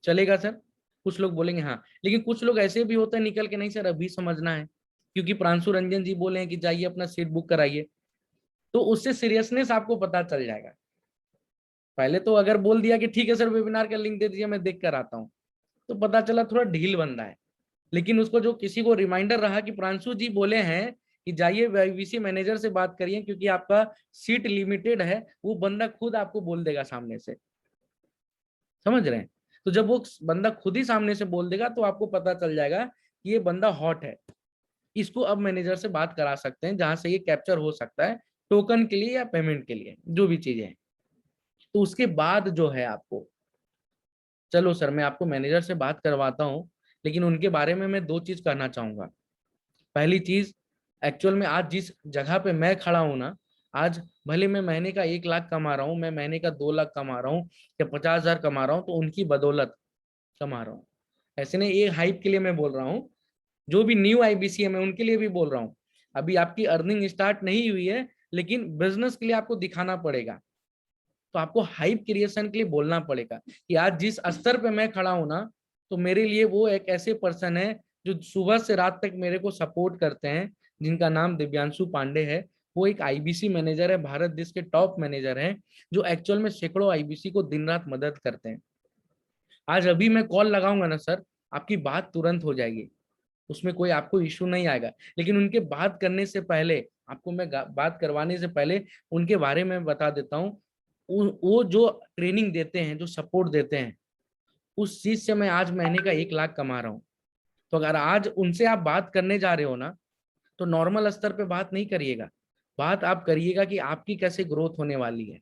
चलेगा सर? कुछ लोग बोलेंगे हाँ, लेकिन कुछ लोग ऐसे भी होते हैं निकल के, नहीं सर अभी समझना है, क्योंकि प्रांशु रंजन जी बोले हैं कि जाइए अपना सीट बुक कराइए। तो उससे सीरियसनेस आपको पता चल जाएगा। पहले तो अगर बोल दिया कि ठीक है सर वेबिनार का लिंक दे दीजिए मैं देख कर आता हूँ, तो पता चला थोड़ा ढील बन रहा है। लेकिन उसको जो किसी को रिमाइंडर रहा कि प्रांशु जी बोले हैं कि जाइए वीसी मैनेजर से बात करिए क्योंकि आपका सीट लिमिटेड है, वो बंदा खुद आपको बोल देगा सामने से। समझ रहे हैं? तो जब वो बंदा खुद ही सामने से बोल देगा तो आपको पता चल जाएगा कि ये बंदा हॉट है, इसको अब मैनेजर से बात करा सकते हैं, जहां से ये कैप्चर हो सकता है टोकन के लिए या पेमेंट के लिए, जो भी चीजें हैं। तो उसके बाद जो है आपको, चलो सर मैं आपको मैनेजर से बात करवाता हूँ, लेकिन उनके बारे में मैं 2 चीज कहना चाहूंगा। पहली चीज, एक्चुअल में आज जिस जगह पे मैं खड़ा हूं ना, आज भले मैं महीने का 1 लाख कमा रहा हूँ, मैं महीने का 2 लाख कमा रहा हूँ या 50,000 कमा रहा हूँ, तो उनकी बदौलत कमा रहा हूँ। ऐसे नहीं, ये हाइप के लिए मैं बोल रहा हूँ, जो भी न्यू आईबीसी है मैं उनके लिए भी बोल रहा हूँ। अभी आपकी अर्निंग स्टार्ट नहीं हुई है, लेकिन बिजनेस के लिए आपको दिखाना पड़ेगा। तो आपको हाइप क्रिएशन के लिए बोलना पड़ेगा कि आज जिस स्तर पे मैं खड़ा हूं ना, तो मेरे लिए वो एक ऐसे पर्सन है जो सुबह से रात तक मेरे को सपोर्ट करते हैं, जिनका नाम दिव्यांशु पांडे है। वो एक आईबीसी मैनेजर है, भारत देश के टॉप मैनेजर हैं, जो एक्चुअल में सैकड़ों आईबीसी को दिन रात मदद करते हैं। आज अभी मैं कॉल लगाऊंगा ना सर, आपकी बात तुरंत हो जाएगी, उसमें कोई आपको इश्यू नहीं आएगा। लेकिन उनके बात करने से पहले, आपको मैं बात करवाने से पहले उनके बारे में बता देता हूँ। वो जो ट्रेनिंग देते हैं, जो सपोर्ट देते हैं, उस चीज से मैं आज महीने का 1 लाख कमा रहा हूँ। तो अगर आज उनसे आप बात करने जा रहे हो ना, तो नॉर्मल स्तर पे बात नहीं करिएगा, बात आप करिएगा कि आपकी कैसे ग्रोथ होने वाली है।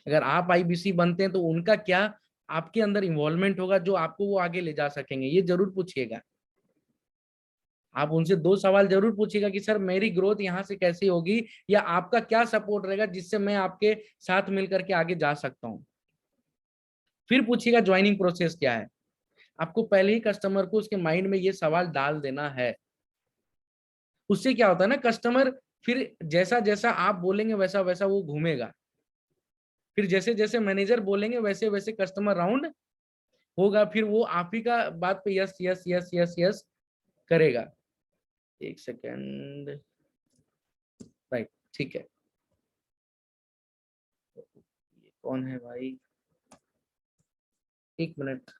अगर आप आईबीसी बनते हैं तो उनका क्या आपके अंदर इन्वॉल्वमेंट होगा जो आपको वो आगे ले जा सकेंगे, ये जरूर पूछिएगा। आप उनसे 2 सवाल जरूर पूछिएगा कि सर मेरी ग्रोथ यहाँ से कैसे होगी, या आपका क्या सपोर्ट रहेगा जिससे मैं आपके साथ मिलकर के आगे जा सकता हूँ। फिर पूछिएगा ज्वाइनिंग प्रोसेस क्या है। आपको पहले ही कस्टमर को उसके माइंड में ये सवाल डाल देना है। उससे क्या होता है ना, कस्टमर फिर जैसा जैसा आप बोलेंगे वैसा वैसा वो घूमेगा, फिर जैसे जैसे मैनेजर बोलेंगे वैसे वैसे कस्टमर राउंड होगा, फिर वो आप ही का बात पे yes yes yes yes yes करेगा। 1 सेकेंड। राइट, ठीक है। ये कौन है भाई, 1 मिनट।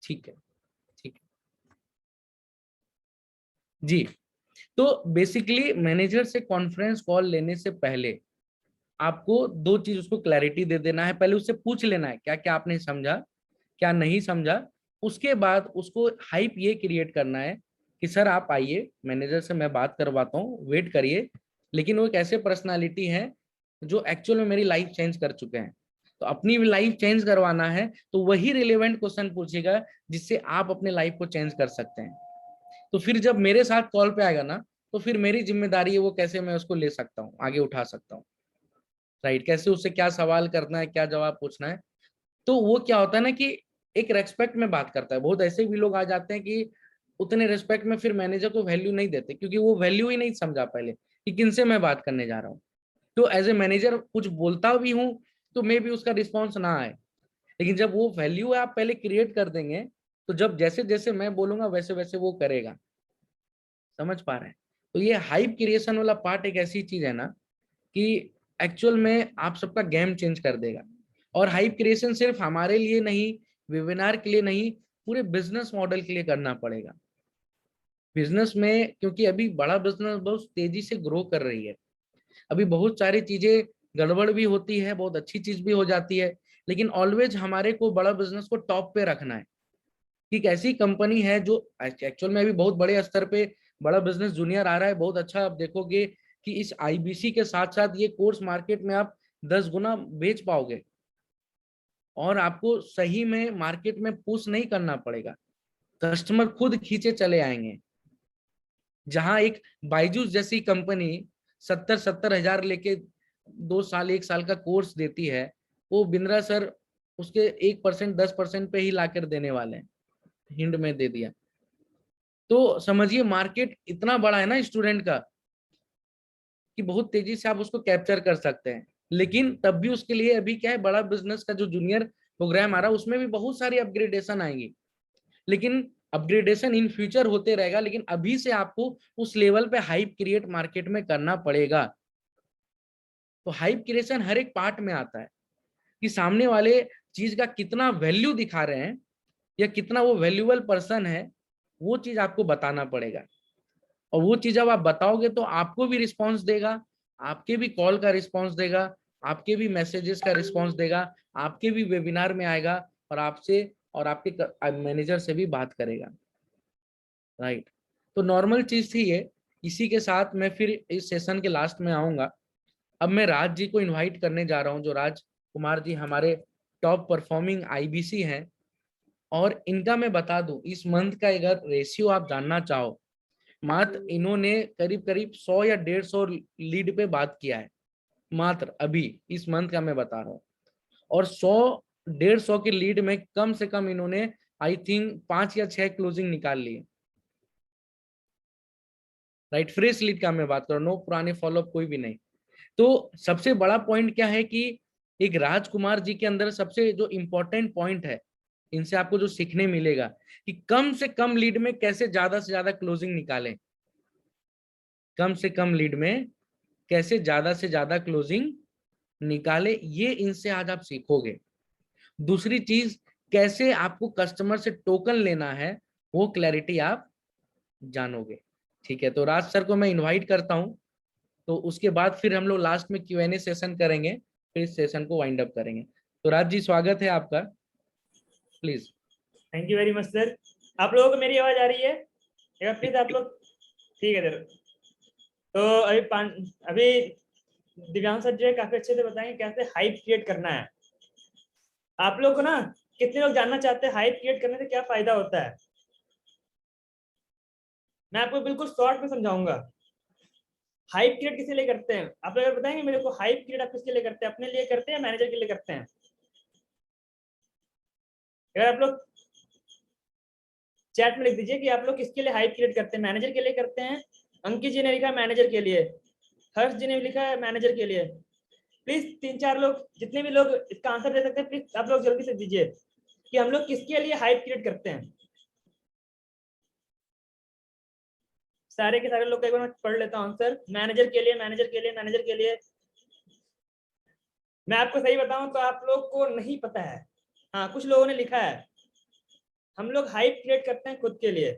ठीक है, ठीक है जी। तो बेसिकली मैनेजर से कॉन्फ्रेंस कॉल लेने से पहले आपको 2 चीज उसको क्लैरिटी दे देना है। पहले उससे पूछ लेना है क्या क्या आपने समझा, क्या नहीं समझा। उसके बाद उसको हाइप ये क्रिएट करना है कि सर आप आइए, मैनेजर से मैं बात करवाता हूँ, वेट करिए। लेकिन वो एक ऐसे पर्सनालिटी है जो एक्चुअल में मेरी लाइफ चेंज कर चुके हैं, तो अपनी लाइफ चेंज करवाना है तो वही रिलेवेंट क्वेश्चन पूछेगा जिससे आप अपने लाइफ को चेंज कर सकते हैं। तो फिर जब मेरे साथ कॉल पे आएगा ना, तो फिर मेरी जिम्मेदारी है वो कैसे मैं उसको ले सकता हूँ, आगे उठा सकता हूँ। राइट, कैसे उससे क्या सवाल करना है, क्या जवाब पूछना है। तो वो क्या होता है ना कि एक रेस्पेक्ट में बात करता है। बहुत ऐसे भी लोग आ जाते हैं कि उतने रेस्पेक्ट में फिर मैनेजर को वैल्यू नहीं देते, क्योंकि वो वैल्यू ही नहीं समझा पहले कि किनसे मैं बात करने जा रहा हूँ। तो एज ए मैनेजर कुछ बोलता भी हूँ तो मे भी उसका रिस्पॉन्स ना आए, लेकिन जब वो वैल्यू आप पहले क्रिएट कर देंगे, तो जब जैसे जैसे मैं बोलूंगा वैसे वैसे वो करेगा। समझ पा रहे हैं? तो ये हाइप क्रिएशन वाला पार्ट एक ऐसी चीज है ना कि एक्चुअल में आप सबका गेम चेंज कर देगा। और हाइप क्रिएशन सिर्फ हमारे लिए नहीं, वेबिनार के लिए नहीं, पूरे बिजनेस मॉडल के लिए करना पड़ेगा। बिजनेस में, क्योंकि अभी बड़ा बिजनेस बहुत तेजी से ग्रो कर रही है, अभी बहुत सारी चीजें गड़बड़ भी होती है, बहुत अच्छी चीज भी हो जाती है। लेकिन ऑलवेज हमारे को बड़ा बिजनेस को टॉप पे रखना है कि एक ऐसी कंपनी है जो एक्चुअल में अभी बहुत बड़े स्तर पे बड़ा बिजनेस जूनियर आ रहा है, बहुत अच्छा। आप देखोगे कि इस आईबीसी के साथ साथ ये कोर्स मार्केट में आप 10 गुना बेच पाओगे, और आपको सही में मार्केट में पुश नहीं करना पड़ेगा, कस्टमर खुद खींचे चले आएंगे। जहां एक बायजूस जैसी कंपनी 70-70 हजार लेके 2 साल 1 साल का कोर्स देती है, वो बिंद्रा सर उसके 1% 10% पे ही लाकर देने वाले हैं। हिंड में दे दिया। तो समझिए मार्केट इतना बड़ा है ना स्टूडेंट का, कि बहुत तेजी से आप उसको कैप्चर कर सकते हैं। लेकिन तब भी उसके लिए अभी क्या है, बड़ा बिजनेस का जो जूनियर प्रोग्राम आ रहा है उसमें भी बहुत सारी अपग्रेडेशन आएंगी। लेकिन अपग्रेडेशन इन फ्यूचर होते रहेगा, लेकिन अभी से आपको उस लेवल पे हाइप क्रिएट मार्केट में करना पड़ेगा। तो हाइप क्रिएशन हर एक पार्ट में आता है कि सामने वाले चीज का कितना वैल्यू दिखा रहे हैं, या कितना वो वैल्यूएबल पर्सन है, वो चीज आपको बताना पड़ेगा। और वो चीज जब आप बताओगे तो आपको भी रिस्पॉन्स देगा, आपके भी कॉल का रिस्पॉन्स देगा, आपके भी मैसेजेस का रिस्पॉन्स देगा, आपके भी वेबिनार में आएगा, और आपसे और आपके मैनेजर से भी बात करेगा। राइट। तो नॉर्मल चीज थी ये। इसी के साथ मैं फिर इस सेशन के लास्ट में आऊंगा। अब मैं राज जी को इनवाइट करने जा रहा हूँ, जो राज कुमार जी हमारे टॉप परफॉर्मिंग आईबीसी हैं, और इनका मैं बता दूं इस मंथ का अगर रेशियो आप जानना चाहो, मात्र इन्होंने करीब करीब 100 या 150 लीड पे बात किया है, मात्र अभी इस मंथ का मैं बता रहा हूँ। और 100-150 की लीड में कम से कम इन्होंने आई थिंक 5 या 6 क्लोजिंग निकाल लिए। राइट, फ्रेश लीड का मैं बात कर रहा हूँ, नो पुराने फॉलोअप कोई भी नहीं। तो सबसे बड़ा पॉइंट क्या है कि एक राजकुमार जी के अंदर सबसे जो इंपॉर्टेंट पॉइंट है, इनसे आपको जो सीखने मिलेगा कि कम से कम लीड में कैसे ज्यादा से ज्यादा क्लोजिंग निकालें, कम से कम लीड में कैसे ज्यादा से ज्यादा क्लोजिंग निकाले, ये इनसे आज आप सीखोगे। दूसरी चीज, कैसे आपको कस्टमर से टोकन लेना है, वो क्लैरिटी आप जानोगे। ठीक है, तो राज सर को मैं इनवाइट करता हूं, तो उसके बाद फिर हम लोग लास्ट में Q&A सेशन करेंगे, फिर इस सेशन को वाइंड अप करेंगे। तो राज जी स्वागत है आपका, please. Thank you very much sir. आप लोगों को मेरी आवाज आ रही है? प्लीज आप लोग, ठीक है सर। तो अभी दिव्यांश सर जो है काफी अच्छे से बताएंगे कैसे हाइप क्रिएट करना है। आप लोग को ना, कितने लोग जानना चाहते हैं हाइप क्रिएट करने से क्या फायदा होता है? मैं आपको बिल्कुल शॉर्ट में समझाऊंगा। हाइप क्रिएट किसके लिए करते हैं? आप लोग अगर बताएंगे मेरे को, हाइप क्रिएट आप किसके लिए करते हैं? अपने लिए करते हैं या मैनेजर के लिए करते हैं? अगर आप लोग चैट में लिख दीजिए कि आप लोग किसके लिए हाइप क्रिएट करते हैं। मैनेजर के लिए करते हैं? अंकित जी ने लिखा है मैनेजर के लिए, हर्ष जी ने लिखा है मैनेजर के लिए। प्लीज 3-4 लोग, जितने भी लोग इसका आंसर दे सकते हैं, प्लीज आप लोग जल्दी से दीजिए कि हम लोग किसके लिए हाइप क्रिएट करते हैं। सारे के सारे लोग एक बार मैं पढ़ लेता हूँ आंसर। मैनेजर के लिए, मैनेजर के लिए, मैनेजर के लिए। मैं आपको सही बताऊं तो आप लोग को नहीं पता है। हाँ, कुछ लोगों ने लिखा है हम लोग हाइप क्रिएट करते हैं खुद के लिए।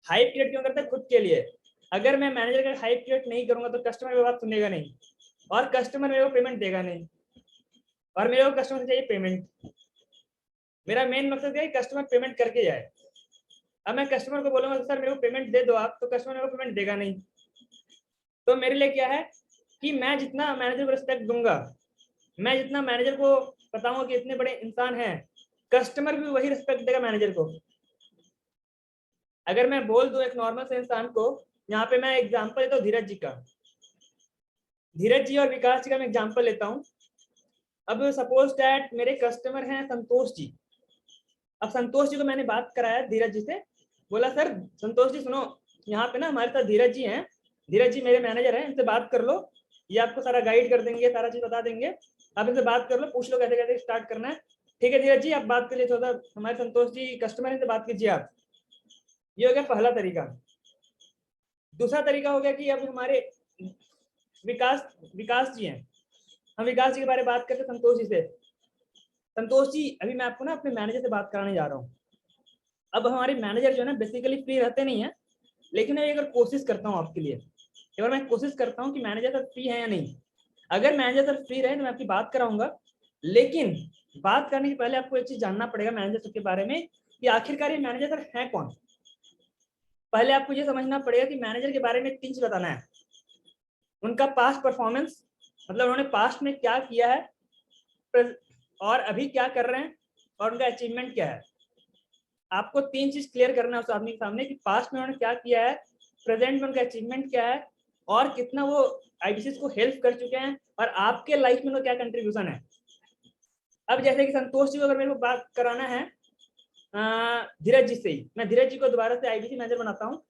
हाइप क्रिएट क्यों करते हैं? खुद के लिए। अगर मैं मैनेजर का हाइप क्रिएट नहीं करूंगा तो कस्टमर मेरी बात सुनेगा नहीं, और कस्टमर मेरे को पेमेंट देगा नहीं, और मेरे को कस्टमर से चाहिए पेमेंट। मेरा मेन मकसद है कि कस्टमर पेमेंट करके जाए। अब मैं कस्टमर को बोलूंगा सर मेरे को पेमेंट दे दो आप, तो कस्टमर मेरे को पेमेंट देगा नहीं। तो मेरे लिए क्या है कि मैं जितना मैनेजर को रिस्पेक्ट दूंगा, मैं जितना मैनेजर को बताऊंगा कि इतने बड़े इंसान हैं, कस्टमर भी वही रिस्पेक्ट देगा मैनेजर को। अगर मैं बोल दूं एक नॉर्मल से इंसान को, यहाँ पे मैं एग्जांपल लेता हूँ धीरज जी का। धीरज जी और विकास जी का मैं एग्जांपल लेता हूँ। अब सपोज दैट मेरे कस्टमर हैं संतोष जी। अब संतोष जी को मैंने बात कराया धीरज जी से, बोला सर संतोष जी सुनो, यहाँ पे ना हमारे साथ धीरज जी हैं, धीरज जी मेरे मैनेजर हैं, इनसे बात कर लो, ये आपको सारा गाइड कर देंगे, सारा चीज बता देंगे, आप इनसे बात कर लो, पूछ लो कैसे कैसे स्टार्ट करना है। ठीक है धीरज जी, आप बात करिए, थोड़ा हमारे संतोष जी कस्टमर हैं, इनसे बात कीजिए आप। ये हो गया पहला तरीका। दूसरा तरीका हो गया कि अब हमारे विकास विकास जी हैं, हम विकास जी के बारे में बात करते हैं संतोष जी से। संतोष जी अभी मैं आपको ना अपने मैनेजर से बात कराने जा रहा हूँ। अब हमारे मैनेजर जो है ना बेसिकली फ्री रहते नहीं है, लेकिन मैं अगर कोशिश करता हूँ आपके लिए, एक बार मैं कोशिश करता हूँ कि मैनेजर सर फ्री है या नहीं। अगर मैनेजर सर फ्री रहे तो मैं आपकी बात कराऊंगा, लेकिन बात करने से पहले आपको एक चीज जानना पड़ेगा मैनेजर सर के बारे में कि आखिरकार ये मैनेजर सर है कौन। पहले आपको ये समझना पड़ेगा कि मैनेजर के बारे में 3 चीज बताना है। उनका पास्ट परफॉर्मेंस, मतलब उन्होंने पास्ट में क्या किया है और अभी क्या कर रहे हैं, और उनका अचीवमेंट क्या है। आपको 3 चीज क्लियर करना है उस आदमी के सामने कि पास्ट में उन्होंने क्या किया है, प्रेजेंट में उनका अचीवमेंट क्या है, और कितना वो आईबीसी को हेल्प कर चुके हैं, और आपके लाइफ में उनका क्या कंट्रीब्यूशन है। अब जैसे कि संतोष जी को अगर मेरे को बात कराना है धीरज जी से ही, मैं धीरज जी को दोबारा से आईबीसी मैनेजर बनाता हूँ।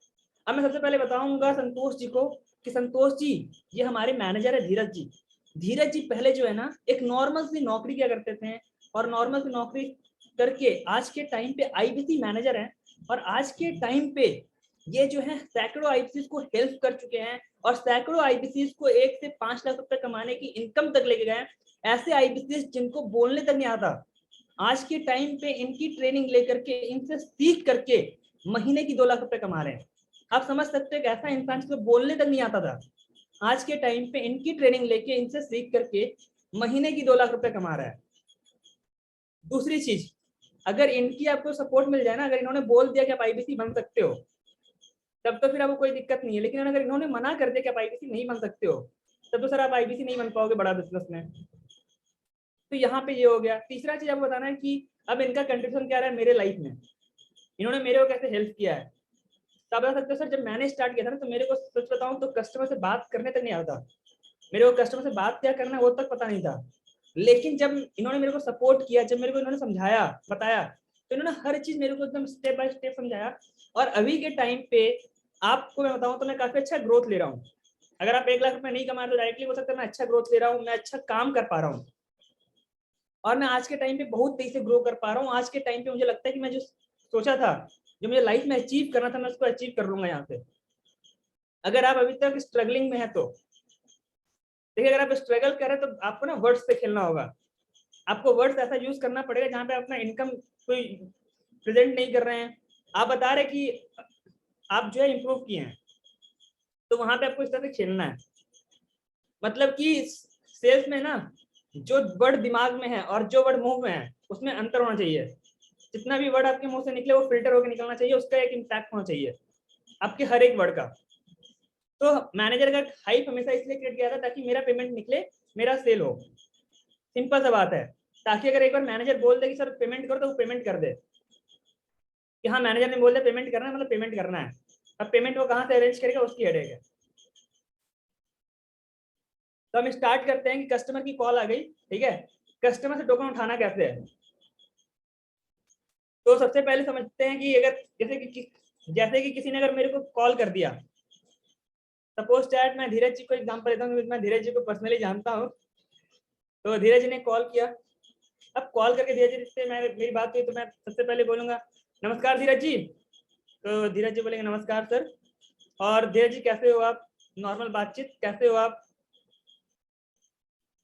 अब मैं सबसे पहले बताऊंगा संतोष जी को कि संतोष जी ये हमारे मैनेजर है धीरज जी। धीरज जी पहले जो है ना एक नॉर्मल सी नौकरी किया करते थे, और नॉर्मल सी नौकरी करके आज के टाइम पे आईबीसी मैनेजर हैं, और आज के टाइम पे ये जो है सैकड़ों आईबीसी को हेल्प कर चुके हैं, और सैकड़ों आईबीसी को 1 से 5 लाख रुपए कमाने की इनकम तक लेके गए। ऐसे आईबीसी जिनको बोलने तक नहीं आता, आज के टाइम पे इनकी ट्रेनिंग लेकर के, इनसे सीख करके महीने की 2 लाख रुपए कमा रहे हैं। आप समझ सकते हैं कि ऐसा इंसान जिसको बोलने तक नहीं आता था, आज के टाइम पे इनकी ट्रेनिंग लेके, इनसे सीख करके महीने की 2 लाख रुपए कमा रहा है। दूसरी चीज, अगर इनकी आपको सपोर्ट मिल जाए ना, अगर इन्होंने बोल दिया कि आप आईबीसी बन सकते हो, तब तो फिर आपको कोई दिक्कत नहीं है। लेकिन अगर इन्होंने मना कर दिया कि आप आईबीसी नहीं बन सकते हो, तब तो सर आप आईबीसी नहीं बन पाओगे बड़ा बिजनेस में। तो यहाँ पे ये हो गया। तीसरा चीज आपको बताना है कि अब इनका कंट्रीब्यूशन क्या रहा है मेरे लाइफ में, इन्होंने मेरे को कैसे हेल्प किया है। तो आप बता सकते हो सर, जब मैंने स्टार्ट किया था ना, तो मेरे को सच बताऊं तो कस्टमर से बात करने तक नहीं आता, मेरे को कस्टमर से बात क्या करना है वो तक पता नहीं था। लेकिन जब इन्होंने मेरे को सपोर्ट किया, जब मेरे को इन्होंने समझाया बताया, तो इन्होंने हर चीज मेरे को एकदम स्टेप बाय स्टेप समझाया। और अभी के टाइम पे आपको मैं बताऊं तो मैं काफी अच्छा ग्रोथ ले रहा हूँ। अगर आप 1 लाख रुपए नहीं कमा तो डायरेक्टली हो सकता है मैं अच्छा ग्रोथ ले रहा हूँ, मैं अच्छा काम कर पा रहा हूँ, और मैं आज के टाइम पे बहुत तेजी से ग्रो कर पा रहा हूँ। आज के टाइम पे मुझे लगता है कि मैं जो सोचा था, जो मुझे लाइफ में अचीव करना था, मैं उसको अचीव कर लूंगा यहाँ पे। अगर आप अभी तक स्ट्रगलिंग में है तो देखिए, अगर आप स्ट्रगल कर रहे हैं तो आपको ना वर्ड्स पे खेलना होगा। आपको वर्ड्स ऐसा यूज करना पड़ेगा जहाँ पे अपना इनकम कोई प्रेजेंट नहीं कर रहे हैं, आप बता रहे कि आप जो है इम्प्रूव किए हैं, तो वहां पे आपको इस तरह से खेलना है। मतलब कि सेल्स में ना जो वर्ड दिमाग में है और जो वर्ड मुंह में है उसमें अंतर होना चाहिए। जितना भी वर्ड आपके मुंह से निकले वो फिल्टर होकर निकलना चाहिए, उसका एक इम्पैक्ट होना चाहिए आपके हर एक वर्ड का। तो मैनेजर का हाइप हमेशा इसलिए क्रिएट किया था ताकि मेरा पेमेंट निकले, मेरा सेल हो। सिंपल सा बात है, ताकि अगर एक बार मैनेजर बोल दे कि सर पेमेंट करो, तो वो पेमेंट कर दे कि हाँ मैनेजर ने बोल दिया पेमेंट करना है, मतलब पेमेंट करना है। अब पेमेंट वो कहाँ से अरेंज करेगा उसकी हेडेक है। तो हम स्टार्ट करते हैं कि कस्टमर की कॉल आ गई, ठीक है, कस्टमर से टोकन उठाना कैसे है। तो सबसे पहले समझते हैं कि अगर जैसे कि किसी ने अगर मेरे को कॉल कर दिया, सपोज चैट मैं धीरज जी को एग्जांपल देता हूँ, मैं धीरज जी को पर्सनली जानता हूँ। तो धीरज जी ने कॉल किया, अब कॉल करके धीरज जी से मैं मेरी बात हुई, तो मैं सबसे पहले बोलूंगा नमस्कार धीरज जी। तो धीरज जी बोलेंगे नमस्कार सर। और धीरज जी कैसे हो आप, नॉर्मल बातचीत, कैसे हो आप,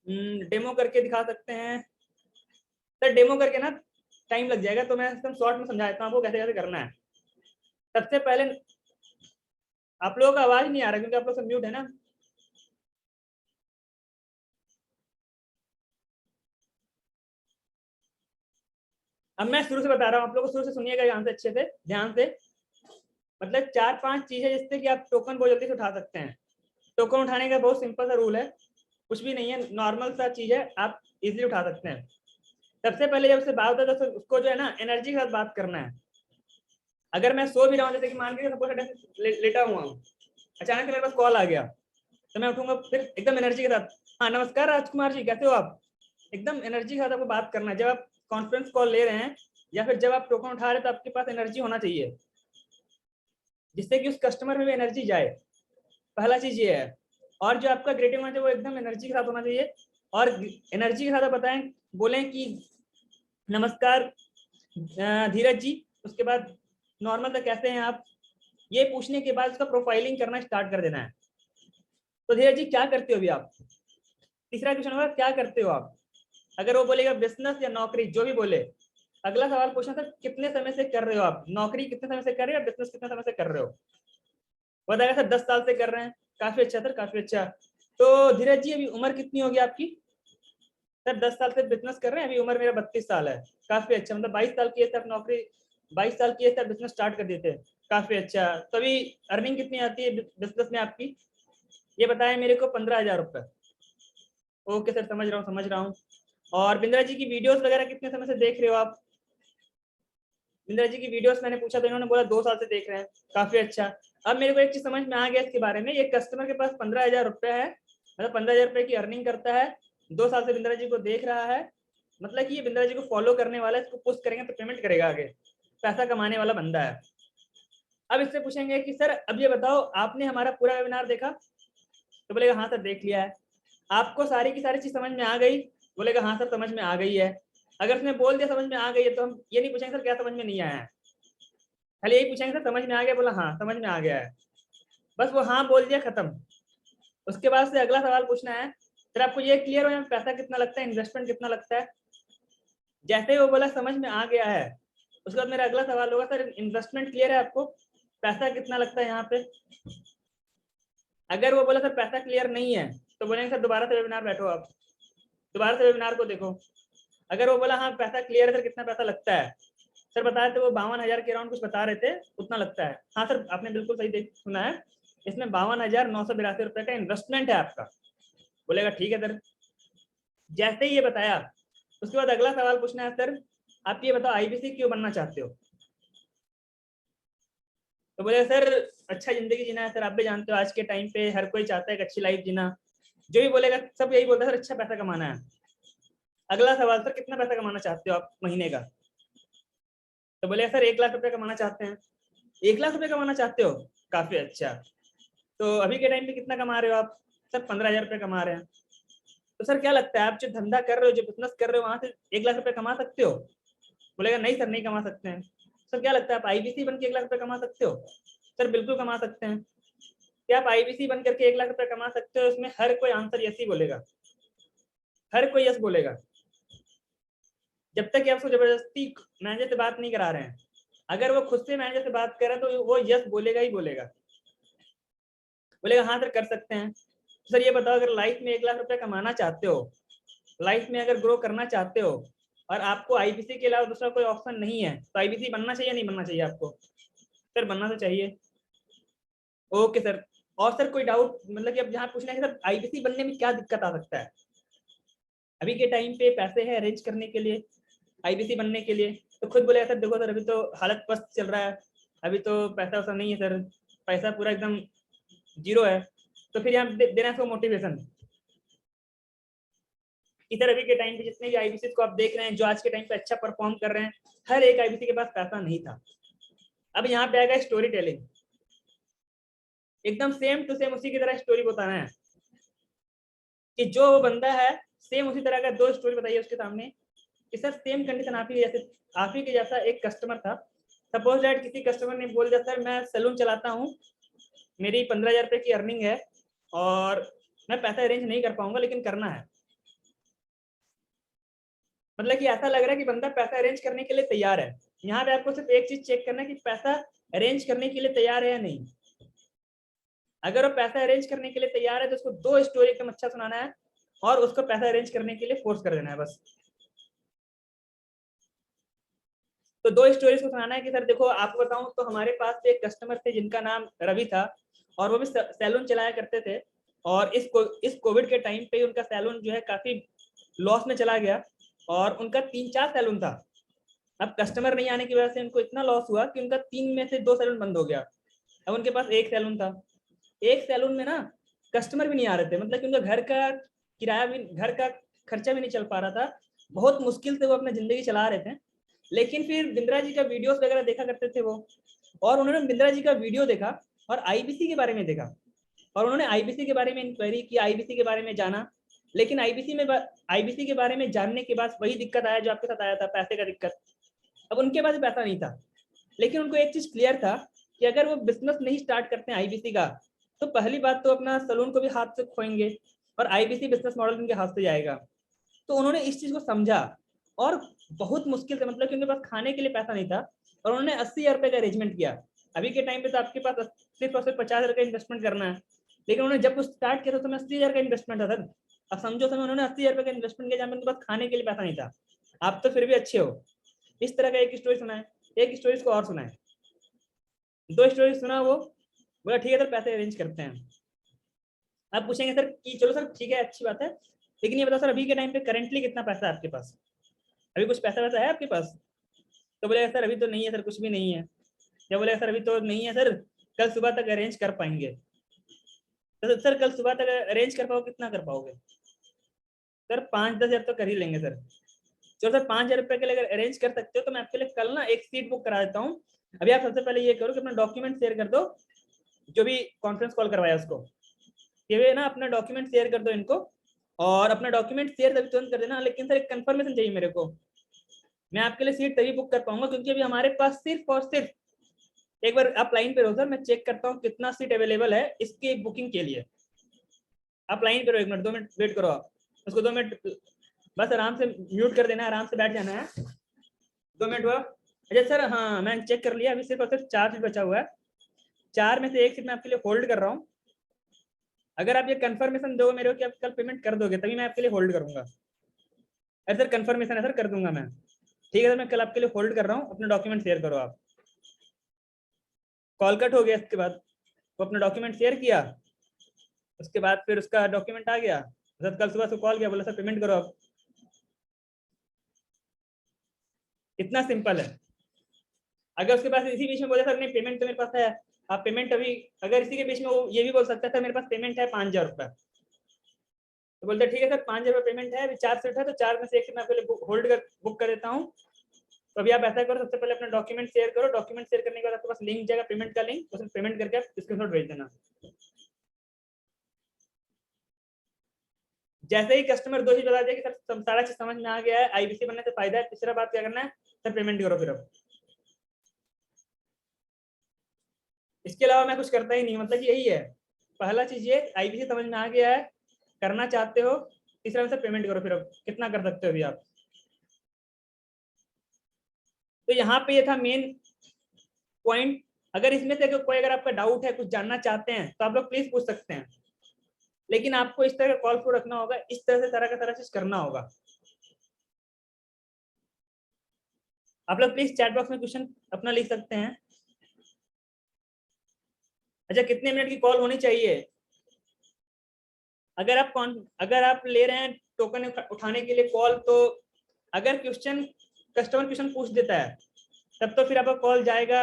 डेमो करके दिखा सकते हैं सर। डेमो करके ना टाइम लग जाएगा, तो मैं एकदम शॉर्ट में समझा देता हूँ आपको कैसे कैसे करना है। सबसे पहले आप लोगों का आवाज नहीं आ रहा क्योंकि आप लोग सब म्यूट है ना। अब मैं शुरू से बता रहा हूँ, आप लोग शुरू से सुनिएगा यहाँ से अच्छे से ध्यान से। मतलब 4-5 चीजें जिससे कि आप टोकन बहुत जल्दी से उठा सकते हैं। टोकन उठाने का बहुत सिंपल सा रूल है, कुछ भी नहीं है, नॉर्मल सा चीज है, आप इजीली उठा सकते हैं। सबसे पहले जब उससे बात होता है तो उसको जो है ना एनर्जी के साथ बात करना है। अगर मैं सो भी रहा हूँ, जैसे कि मान के सपोज लेटा हुआ हूँ, अचानक मेरे पास कॉल आ गया, तो मैं उठूंगा फिर एकदम एनर्जी के साथ, हाँ नमस्कार राजकुमार जी कैसे हो आप। एकदम एनर्जी के साथ आपको बात करना है। जब आप कॉन्फ्रेंस कॉल ले रहे हैं या फिर जब आप टोकन उठा रहे हैं, तो आपके पास एनर्जी होना चाहिए जिससे कि उस कस्टमर में भी एनर्जी जाए। पहला चीज ये है। और जो आपका ग्रीटिंग होना चाहिए वो एकदम एनर्जी के साथ होना चाहिए। और एनर्जी के साथ आप बताएं, बोलें कि नमस्कार धीरज जी, उसके बाद नॉर्मल तो कैसे हैं आप, ये पूछने के बाद उसका प्रोफाइलिंग करना स्टार्ट कर देना है। तो धीरज जी क्या करते हो अभी आप, तीसरा क्वेश्चन होगा क्या करते हो आप। अगर वो बोलेगा बिजनेस या नौकरी, जो भी बोले, अगला सवाल पूछना सर कितने समय से कर रहे हो आप, नौकरी कितने समय से कर रहे हो, बिजनेस कितने समय से कर रहे हो। बताएगा सर 10 साल से कर रहे हैं। काफी अच्छा सर, काफी अच्छा। तो धीरज जी अभी उम्र कितनी होगी आपकी, सर 10 साल से बिजनेस कर रहे हैं, अभी उम्र मेरा 32 साल है। काफी अच्छा, मतलब 22 साल की है तब नौकरी, 22 साल की है तब बिजनेस स्टार्ट कर देते हैं। काफी अच्छा। तो अभी अर्निंग कितनी आती है बिजनेस में आपकी, ये बताया मेरे को 15,000 रुपए। ओके सर, समझ रहा हूँ समझ रहा हूँ। और बिंद्रा जी की वीडियोस वगैरह कितने समय से देख रहे हो आप। बिंद्रा जी की वीडियोस मैंने पूछा तो इन्होंने बोला 2 साल से देख रहे हैं। काफी अच्छा। अब मेरे को एक चीज समझ में आ गया इसके बारे में, ये कस्टमर के पास 15,000 रुपए है, मतलब 15,000 रुपए की अर्निंग करता है, 2 साल से बिंद्रा जी को देख रहा है, मतलब कि ये बिंद्रा जी को फॉलो करने वाला है, इसको पुश करेंगे तो पेमेंट करेगा, आगे पैसा कमाने वाला बंदा है। अब इससे पूछेंगे कि सर अब ये बताओ आपने हमारा पूरा वेबिनार देखा, तो बोलेगा हाँ सर देख लिया है। आपको सारी की सारी चीज समझ में आ गई, बोलेगा हाँ सर समझ में आ गई है। अगर उसने बोल दिया समझ में आ गई है, तो हम ये नहीं पूछेंगे सर क्या समझ में नहीं आया है, खाली यही पूछेंगे सर समझ में आ गया, बोला हाँ समझ में आ गया है, बस वो हाँ बोल दिया खत्म। उसके बाद से अगला सवाल पूछना है सर आपको ये क्लियर हो पैसा कितना लगता है, इन्वेस्टमेंट कितना लगता है। जैसे ही वो बोला समझ में आ गया है, उसके बाद मेरा अगला सवाल होगा सर इन्वेस्टमेंट क्लियर है आपको, पैसा कितना लगता है यहाँ पे। अगर वो बोला सर पैसा क्लियर नहीं है, तो बोलेंगे सर दोबारा से वेबिनार बैठो, आप दोबारा से वेबिनार को देखो। अगर वो बोला हाँ पैसा क्लियर है सर, कितना पैसा लगता है, सर बताए थे वो 52,000 के अराउंड कुछ बता रहे थे, उतना लगता है। हाँ सर आपने बिल्कुल सही सुना है, इसमें 52,982 रुपए का इन्वेस्टमेंट है आपका। बोलेगा ठीक है सर। जैसे ही ये बताया उसके बाद अगला सवाल पूछना है, सर आप ये बताओ आईबीसी क्यों बनना चाहते हो? तो बोले सर अच्छा जिंदगी जीना है सर, आप भी जानते हो आज के टाइम पे हर कोई चाहता है एक अच्छी लाइफ जीना। जो भी बोलेगा सब यही बोलता है सर अच्छा पैसा कमाना है। अगला सवाल, सर कितना पैसा कमाना चाहते हो आप महीने का? तो बोले सर 1 लाख रुपए कमाना चाहते हैं। 1 लाख रुपए कमाना चाहते हो, काफी अच्छा। तो अभी के टाइम पे कितना कमा रहे हो आप? सर 15,000 रुपए कमा रहे हैं। तो सर क्या लगता है आप जो धंधा कर रहे हो, जो बिजनेस कर रहे हो, वहां से 1 लाख रुपए कमा सकते हो? बोलेगा नहीं सर नहीं कमा सकते हैं। सर क्या लगता है आप आईबीसी बन के 1 लाख रुपए कमा सकते हो? सर बिल्कुल कमा सकते हैं। क्या आप आईबीसी बन करके 1 लाख रुपए कमा सकते हो? इसमें हर कोई आंसर यस ही बोलेगा, हर कोई यस बोलेगा, जब तक कि आप उसको जबरदस्ती मैनेजर से बात नहीं करा रहे हैं। अगर वो खुद से मैनेजर से बात कर रहे हैं तो वो यस बोलेगा ही बोलेगा, बोलेगा हाँ सर कर सकते हैं। तो सर ये बताओ अगर लाइफ में 1 लाख रुपए कमाना चाहते हो, लाइफ में अगर ग्रो करना चाहते हो और आपको आईबीसी के अलावा दूसरा कोई ऑप्शन नहीं है, तो आईबीसी बनना चाहिए नहीं बनना चाहिए आपको? सर बनना तो चाहिए। ओके सर, और सर कोई डाउट, मतलब कि अब यहाँ पूछना है कि सर आईबीसी बनने में क्या दिक्कत आ सकता है? अभी के टाइम पे पैसे हैं अरेंज करने के लिए आईबीसी बनने के लिए? तो खुद बोले सर देखो सर अभी तो हालत पस्त चल रहा है, अभी तो पैसा वैसा नहीं है सर, पैसा पूरा एकदम जीरो है। तो फिर यहाँ देना है इसको मोटिवेशन। इधर अभी के टाइम पे जितने भी आईबीसी को आप देख रहे हैं जो आज के टाइम पे अच्छा परफॉर्म कर रहे हैं, हर एक आईबीसी के पास पैसा नहीं था। अब यहाँ पे आएगा स्टोरी टेलिंग, एकदम सेम टू सेम उसी की तरह स्टोरी बताना है कि जो वो बंदा है सेम उसी तरह का 2 स्टोरी बताइए उसके सामने कि सर सेम कंडीशन आप ही के जैसा एक कस्टमर था। सपोज दैट किसी कस्टमर ने बोल दिया सर मैं सैलून चलाता हूँ, मेरी 15,000 रुपए की अर्निंग है और मैं पैसा अरेंज नहीं कर पाऊंगा लेकिन करना है। मतलब कि ऐसा लग रहा है कि बंदा पैसा अरेंज करने के लिए तैयार है। यहाँ पे आपको सिर्फ एक चीज चेक करना है कि पैसा अरेंज करने के लिए तैयार है या नहीं। अगर वो पैसा अरेंज करने के लिए तैयार है तो उसको 2 स्टोरी एकदम अच्छा सुनाना है और उसको पैसा अरेंज करने के लिए फोर्स कर देना है बस। तो 2 स्टोरीज को सुनाना है कि सर देखो आपको बताऊं तो हमारे पास एक कस्टमर थे जिनका नाम रवि था और वो भी सैलून चलाया करते थे और इस कोविड के टाइम पे उनका सैलून जो है काफी लॉस में चला गया और उनका 3-4 सैलून था। अब कस्टमर नहीं आने की वजह से उनको इतना लॉस हुआ कि उनका 3 में से 2 सैलून बंद हो गया। अब उनके पास एक सैलून था, एक सैलून में ना कस्टमर भी नहीं आ रहे थे, मतलब कि उनका घर का किराया भी, घर का खर्चा भी नहीं चल पा रहा था। बहुत मुश्किल से वो अपनी जिंदगी चला रहे थे। लेकिन फिर बिंद्रा जी का वीडियोस वगैरह देखा करते थे वो, और उन्होंने बिंद्रा जी का वीडियो देखा और आईबीसी के बारे में देखा और उन्होंने आईबीसी के बारे में इंक्वायरी की, आईबीसी के बारे में जाना। लेकिन आईबीसी के बारे में जानने के बाद वही दिक्कत आया जो आपके साथ आया था, पैसे का दिक्कत। अब उनके पास पैसा नहीं था, लेकिन उनको एक चीज क्लियर था कि अगर वो बिजनेस नहीं स्टार्ट करते हैं आईबीसी का तो पहली बात तो अपना सलून को भी हाथ से खोएंगे और आईबीसी बिजनेस मॉडल उनके हाथ से जाएगा। तो उन्होंने इस चीज को समझा और बहुत मुश्किल से, मतलब कि उनके पास खाने के लिए पैसा नहीं था और उन्होंने 80,000 रुपए का अरेंजमेंट किया। अभी के टाइम पे तो आपके पास सिर्फ और सिर्फ 50,000 का इन्वेस्टमेंट करना है, लेकिन उन्होंने जब स्टार्ट किया था तो 80,000 का इन्वेस्टमेंट था सर। अब समझो समय उन्होंने 80,000 रुपए का इन्वेस्टमेंट किया जहाँ पे उनके पास खाने के लिए पैसा नहीं था। आप तो फिर भी अच्छे हो। इस तरह का एक स्टोरी सुना है, एक स्टोरी को और सुना है, 2 स्टोरी सुना वो, बोला ठीक है सर पैसे अरेंज करते हैं। आप पूछेंगे सर कि चलो सर ठीक है अच्छी बात है, लेकिन ये बताओ सर अभी के टाइम पे करंटली कितना पैसा है आपके पास? अभी कुछ पैसा वैसा है आपके पास? तो बोलेगा सर अभी तो नहीं है सर, कुछ भी नहीं है। क्या बोलेगा सर अभी तो नहीं है सर, कल सुबह तक अरेंज कर पाएंगे। तो सर कल सुबह तक अरेंज कर पाओगे, कितना कर पाओगे? सर 5-10 हजार तो कर ही लेंगे सर। चलो सर 5,000 रुपए के लिए अगर अरेंज कर सकते हो तो मैं आपके लिए कल ना एक सीट बुक करा देता हूँ। अभी आप सबसे पहले ये करो कि अपना डॉक्यूमेंट शेयर कर दो, जो भी कॉन्फ्रेंस कॉल करवाया उसको, ये ना अपना डॉक्यूमेंट शेयर कर दो इनको। और अपना डॉक्यूमेंट शेयर तभी तुरंत कर देना, लेकिन सर एक कंफर्मेशन चाहिए मेरे को। मैं आपके लिए सीट तभी बुक कर पाऊंगा क्योंकि अभी हमारे पास सिर्फ और सिर्फ, एक बार आप लाइन पे रहो सर, मैं चेक करता हूँ कितना सीट अवेलेबल है इसकी बुकिंग के लिए। आप लाइन पे रहो, 1 मिनट 2 मिनट वेट करो, आप उसको 2 मिनट बस आराम से म्यूट कर देना है, आराम से बैठ जाना है। 2 मिनट हुआ? अच्छा सर हाँ मैंने चेक कर लिया, अभी सिर्फ और सिर्फ 4 सीट बचा हुआ है। 4 में से 1 सीट मैं आपके लिए होल्ड कर रहा हूँ। अगर आप ये कंफर्मेशन दोगे मेरे को कि आप कल पेमेंट कर दोगे तभी मैं आपके लिए होल्ड करूंगा। अरे सर कंफर्मेशन है सर, कर दूंगा मैं। ठीक है सर मैं कल आपके लिए होल्ड कर रहा हूँ, अपना डॉक्यूमेंट शेयर करो आप। कॉल कट हो गया, इसके बाद वो अपना डॉक्यूमेंट शेयर किया, उसके बाद फिर उसका डॉक्यूमेंट आ गया, सर कल सुबह से कॉल किया, बोला सर पेमेंट करो आप। इतना सिंपल है। अगर उसके पास इसी बीच में बोले सर नहीं पेमेंट तो मेरे पास है, आप पेमेंट अभी, अगर इसी के बीच में वो ये भी बोल सकता है सर मेरे पास पेमेंट है 5,000 रुपये, तो बोलते ठीक है सर 5,000 रुपये पेमेंट है, अभी 4 सीट है तो 4 में से एक मैं पहले बुक कर देता हूँ। तो अभी आप ऐसा करो, सबसे पहले अपना डॉक्यूमेंट शेयर करो, डॉक्यूमेंट शेयर करने के बाद आपके पास लिंक जाएगा पेमेंट का लिंक, उसमें पेमेंट करके आप स्क्रीनशॉट भेज देना। जैसे ही कस्टमर 2 चीज बता दिया कि सर सारा चीज समझ में आ गया है, आईबीसी बनने से फायदा है, तीसरा बात क्या करना है, सर पेमेंट करो फिर अब। इसके अलावा मैं कुछ करता ही नहीं, मतलब यही है पहला चीज, ये आईबीसी समझ में आ गया है, करना चाहते हो, तीसरा में से पेमेंट करो फिर अब कितना कर सकते हो अभी आप। तो यहाँ पे ये था मेन पॉइंट। अगर इसमें से कोई अगर आपका डाउट है, कुछ जानना चाहते हैं तो आप लोग प्लीज पूछ सकते हैं, लेकिन आपको इस तरह का कॉल फ्लो रखना होगा, इस तरह से सारा चीज करना होगा। आप लोग प्लीज चैट बॉक्स में क्वेश्चन अपना लिख सकते हैं। अच्छा, कितने मिनट की कॉल होनी चाहिए? अगर आप ले रहे हैं टोकन उठाने के लिए कॉल, तो अगर कस्टमर क्वेश्चन पूछ देता है तब तो फिर आपका कॉल जाएगा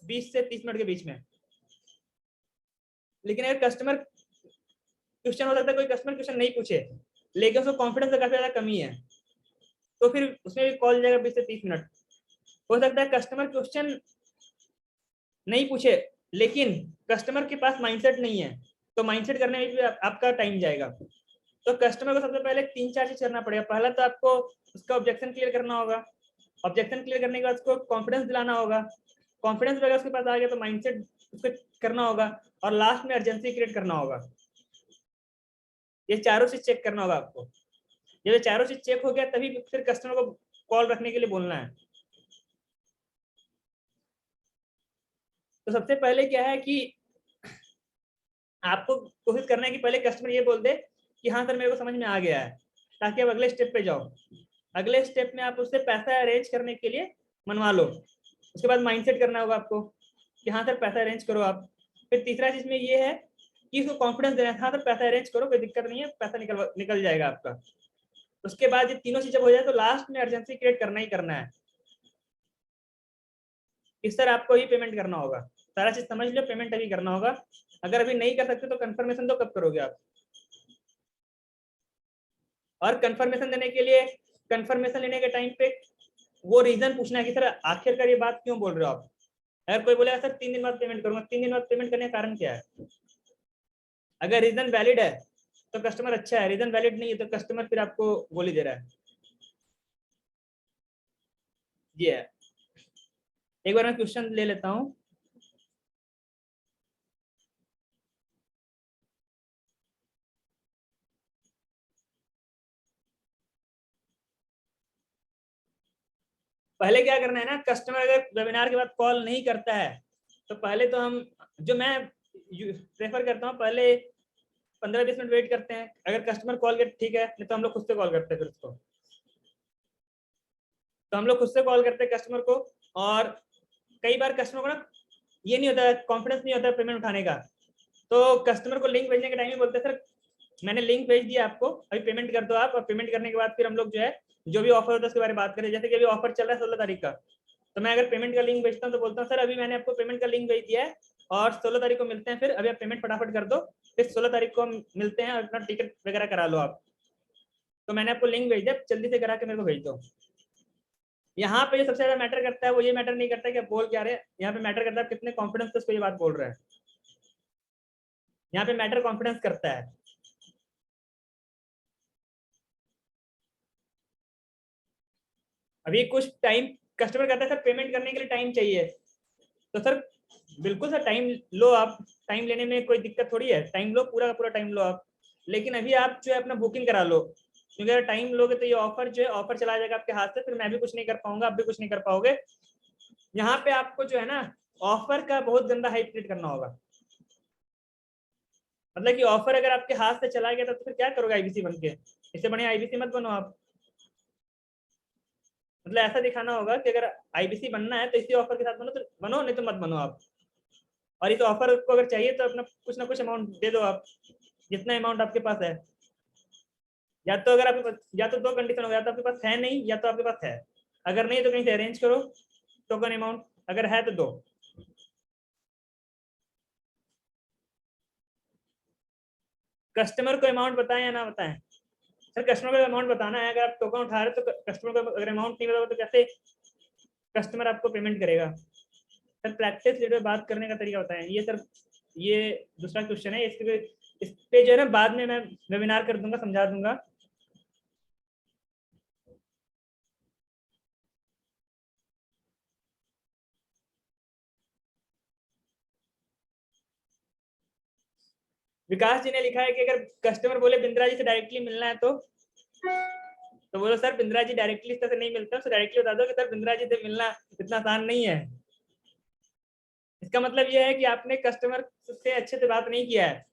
20 से 30 मिनट के बीच में। लेकिन अगर कस्टमर क्वेश्चन, हो सकता है कोई कस्टमर क्वेश्चन नहीं पूछे लेकिन उसको कॉन्फिडेंस का काफी ज्यादा कमी है, तो फिर उसमें भी कॉल जाएगा 20 से 30 मिनट। हो सकता है कस्टमर क्वेश्चन नहीं पूछे लेकिन कस्टमर के पास माइंडसेट नहीं है, तो माइंडसेट करने में भी आपका टाइम जाएगा। तो कस्टमर को सबसे पहले 3-4 चीज करना पड़ेगा। पहला तो आपको उसका ऑब्जेक्शन क्लियर करना होगा, ऑब्जेक्शन क्लियर करने के बाद उसको कॉन्फिडेंस दिलाना होगा, कॉन्फिडेंस अगर उसके पास आ गया तो माइंडसेट उसको करना होगा, और लास्ट में अर्जेंसी क्रिएट करना होगा। ये चारों चीज चेक करना होगा आपको। जब ये चारों चीज चेक हो गया तभी फिर कस्टमर को कॉल रखने के लिए बोलना है। तो सबसे पहले क्या है कि आपको कोशिश करना है कि पहले कस्टमर ये बोल दे कि हाँ सर मेरे को समझ में आ गया है, ताकि आप अगले स्टेप पे जाओ। अगले स्टेप में आप उससे पैसा अरेंज करने के लिए मनवा लो। उसके बाद माइंडसेट करना होगा आपको कि हाँ सर पैसा अरेंज करो आप। फिर तीसरा चीज में ये है कि उसको कॉन्फिडेंस देना है, हाँ सर पैसा अरेंज करो, कोई दिक्कत नहीं है, पैसा निकल जाएगा आपका। उसके बाद ये तीनों चीजें हो जाए तो लास्ट में अर्जेंसी क्रिएट करना ही करना है। इस तरह आपको ही पेमेंट करना होगा। सारा चीज समझ लो, पेमेंट अभी करना होगा। अगर अभी नहीं कर सकते तो कंफर्मेशन दो, कब करोगे आप? और कंफर्मेशन देने के लिए, कंफर्मेशन लेने के टाइम पे वो रीजन पूछना है कि सर आखिरकार ये बात क्यों बोल रहे हो आप। अगर कोई बोलेगा सर 3 दिन बाद पेमेंट करूंगा, 3 दिन बाद पेमेंट करने का कारण क्या है? अगर रीजन वैलिड है तो कस्टमर अच्छा है, रीजन वैलिड नहीं है तो कस्टमर फिर आपको बोली दे रहा है। ये है। एक बार मैं क्वेश्चन ले लेता हूँ। पहले क्या करना है ना, कस्टमर अगर वेबिनार के बाद कॉल नहीं करता है तो पहले तो हम, जो मैं प्रेफर करता हूँ, पहले 15-20 मिनट वेट करते हैं। अगर कस्टमर कॉल कर ठीक है, नहीं तो हम लोग खुद से कॉल करते हैं फिर उसको। तो हम लोग खुद से कॉल करते हैं कस्टमर को। और कई बार कस्टमर को ना ये नहीं होता, कॉन्फिडेंस नहीं होता पेमेंट उठाने का, तो कस्टमर को लिंक भेजने के टाइम ही बोलते हैं सर मैंने लिंक भेज दिया आपको, अभी पेमेंट कर दो आप। और पेमेंट करने के बाद फिर हम लोग जो है जो भी ऑफर होता है उसके बारे में बात करें। जैसे कि अभी ऑफर चल रहा है 16 तारीख का, तो मैं अगर पेमेंट का लिंक भेजता हूँ तो बोलता हूँ सर अभी मैंने आपको पेमेंट का लिंक भेज दिया है और 16 तारीख को मिलते हैं, फिर अभी आप पेमेंट फटाफट कर दो, फिर 16 तारीख को हम मिलते हैं और अपना टिकट वगैरह करा लो आप। तो मैंने आपको लिंक भेज दिया, जल्दी से करा के मेरे को भेज दो। यहाँ पे जो सबसे ज्यादा मैटर करता है वो ये मैटर नहीं करता कि आप बोल क्या रहे हैं, यहाँ पे मैटर करता है कितने कॉन्फिडेंस से उसको ये बात बोल रहे हैं। यहाँ पे मैटर कॉन्फिडेंस करता है। अभी कुछ टाइम कस्टमर कहता है सर पेमेंट करने के लिए टाइम चाहिए, तो सर बिल्कुल सर टाइम लो आप, टाइम लेने में कोई दिक्कत थोड़ी है, टाइम लो, पूरा का पूरा टाइम लो आप। लेकिन अभी आप जो है अपना बुकिंग करा लो, क्योंकि अगर टाइम लोगे तो ये ऑफर जो है ऑफर चला जाएगा आपके हाथ से, फिर मैं भी कुछ नहीं कर पाऊंगा, आप भी कुछ नहीं कर पाओगे। यहाँ पे आपको जो है ना ऑफर का बहुत गंदा हाइप क्रिएट करना होगा। मतलब कि ऑफर अगर आपके हाथ से चला गया तो फिर क्या करोगे आईबीसी बन के? इससे बढ़िया आईबीसी मत बनो आप। मतलब ऐसा दिखाना होगा कि अगर आईबीसी बनना है तो इसी ऑफर के साथ बनो, तो बनो, नहीं तो मत बनो आप। और इस ऑफर को अगर चाहिए तो अपना कुछ ना कुछ अमाउंट दे दो आप, जितना अमाउंट आपके पास है। या तो अगर आपके पास, या तो दो कंडीशन हो, या तो आपके पास है नहीं, या तो आपके पास है। अगर नहीं तो कहीं से अरेंज करो टोकन अमाउंट, अगर है तो दो। कस्टमर को अमाउंट बताएं या ना बताएं? सर कस्टमर को अमाउंट बताना है। अगर आप टोकन उठा रहे तो कस्टमर को अगर अमाउंट नहीं बताओ तो कैसे कस्टमर आपको पेमेंट करेगा? सर प्रैक्टिस रिलेटेड बात करने का तरीका बताएं। ये सर ये दूसरा क्वेश्चन है, इस पे जो है ना बाद में मैं वेबिनार कर दूंगा, समझा दूंगा। विकास जी ने लिखा है कि अगर कस्टमर बोले बिंद्रा जी से डायरेक्टली मिलना है तो बोलो सर बिंद्रा जी डायरेक्टली इस तरह से नहीं मिलता, तो डायरेक्टली बता दो कि सर बिंद्रा जी से मिलना इतना आसान नहीं है। इसका मतलब ये है कि आपने कस्टमर से अच्छे से बात नहीं किया है,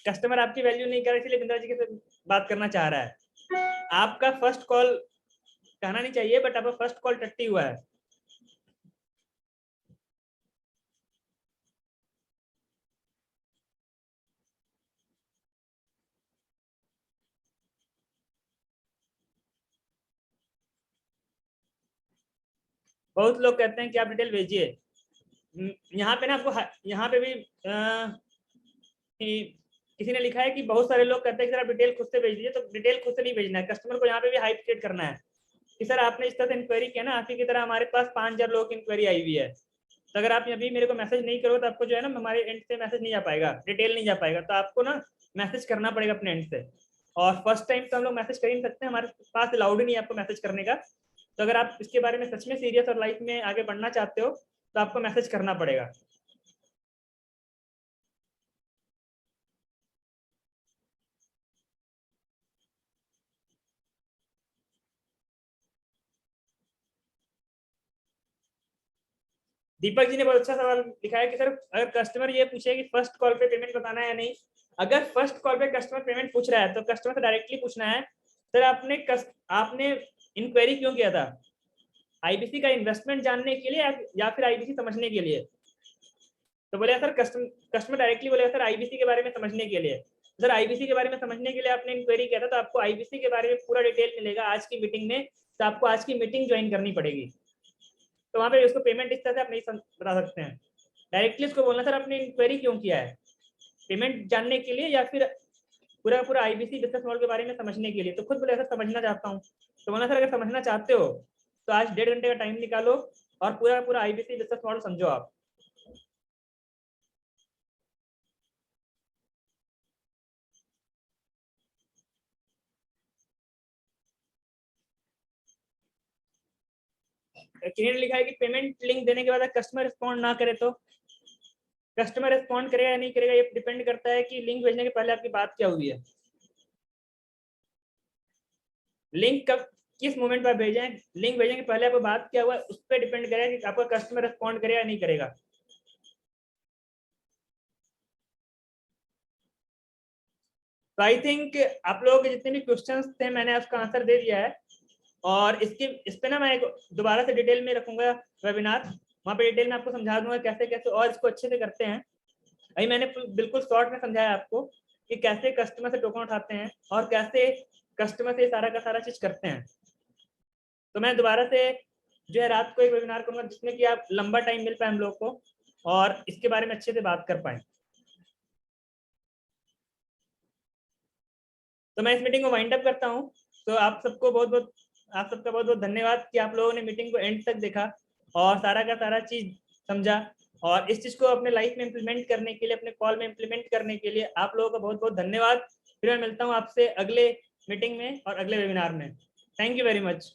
कस्टमर आपकी वैल्यू नहीं कर रहा, इसलिए बिंद्रा जी के साथ बात करना चाह रहा है। आपका फर्स्ट कॉल कहना नहीं चाहिए, बट आपका फर्स्ट कॉल टट्टी हुआ है। बहुत लोग कहते हैं कि आप डिटेल भेजिए। यहाँ पे ना आपको यहाँ पे भी किसी ने लिखा है कि बहुत सारे लोग कहते हैं कि सर आप डिटेल खुद से भेज दीजिए। तो डिटेल खुद से नहीं भेजना है, कस्टमर को यहाँ पे भी हाइप क्रिएट करना है कि सर आपने इस तरह से इंक्वायरी किया ना, आपकी की तरह हमारे पास 5000 लोगों की इंक्वायरी आई हुई है। तो अगर आप अभी मेरे को मैसेज नहीं करो तो आपको जो है ना हमारे एंड से मैसेज नहीं जा पाएगा, डिटेल नहीं जा पाएगा। तो आपको ना मैसेज करना पड़ेगा अपने एंड से। और फर्स्ट टाइम तो हम लोग मैसेज कर ही नहीं सकते, हमारे पास अलाउड ही नहीं है आपको मैसेज करने का। तो अगर आप इसके बारे में सच में सीरियस और लाइफ में आगे बढ़ना चाहते हो तो आपको मैसेज करना पड़ेगा। दीपक जी ने बहुत अच्छा सवाल लिखा है कि सर अगर कस्टमर ये पूछे कि फर्स्ट कॉल पे पेमेंट बताना है या नहीं। अगर फर्स्ट कॉल पे कस्टमर पेमेंट पूछ रहा है तो कस्टमर से डायरेक्टली पूछना है, सर आपने इंक्वायरी क्यों किया था? आईबीसी का इन्वेस्टमेंट जानने के लिए या फिर आईबीसी समझने के लिए? तो बोले सर कस्टमर डायरेक्टली बोले सर आईबीसी के बारे में समझने के लिए। सर आईबीसी के बारे में समझने के लिए आपने इंक्वायरी किया था, तो आपको आईबीसी के बारे में पूरा डिटेल मिलेगा आज की मीटिंग में। तो आपको आज की मीटिंग ज्वाइन करनी पड़ेगी। तो वहाँ पे उसको पेमेंट इस तरह से आप नहीं बता सकते हैं। डायरेक्टली उसको बोलना सर आपने इंक्वायरी क्यों किया है, पेमेंट जानने के लिए या फिर पूरा पूरा आईबीसी बिजनेस मॉडल के बारे में समझने के लिए? तो खुद बोले सर समझना चाहता हूँ। तो बोला सर अगर समझना चाहते हो तो आज 1.5 घंटे का टाइम निकालो और पूरा पूरा आईबीसी बिजनेस मॉडल समझो आप। किन्हीं ने लिखा है कि पेमेंट लिंक देने के बाद कस्टमर रिस्पॉन्ड ना करे तो? कस्टमर रिस्पॉन्ड करेगा या नहीं करेगा ये डिपेंड करता है कि लिंक भेजने के पहले आपकी बात क्या हुई है। लिंक कब किस मोमेंट पर भेजें, लिंक भेजने के पहले आपको बात क्या हुआ उस पर डिपेंड करेगा कि आपका कस्टमर रिस्पॉन्ड करेगा या नहीं करेगा। तो आई थिंक आप लोगों के जितने भी क्वेश्चंस थे मैंने उसका आंसर दे दिया है। और इस पे ना मैं दोबारा से डिटेल में रखूंगा वेबिनार, वहाँ पे डिटेल में आपको समझा दूंगा कैसे कैसे और इसको अच्छे से करते हैं। अभी मैंने बिल्कुल शॉर्ट में समझाया आपको कि कैसे कस्टमर से टोकन उठाते हैं और कैसे कस्टमर से सारा का सारा चीज करते हैं। तो मैं दोबारा से जो है रात को एक वेबिनार करूंगा जिसमें कि आप लंबा टाइम मिल पाए हम लोग को और इसके बारे में अच्छे से बात कर पाए। तो मैं इस मीटिंग को वाइंड अप करता हूँ। तो आप सबका बहुत बहुत धन्यवाद कि आप लोगों ने मीटिंग को एंड तक देखा और सारा का सारा चीज समझा। और इस चीज को अपने लाइफ में इम्प्लीमेंट करने के लिए, अपने कॉल में इम्प्लीमेंट करने के लिए आप लोगों का बहुत बहुत धन्यवाद। फिर मैं मिलता हूँ आपसे अगले मीटिंग में और अगले वेबिनार में। Thank you very much.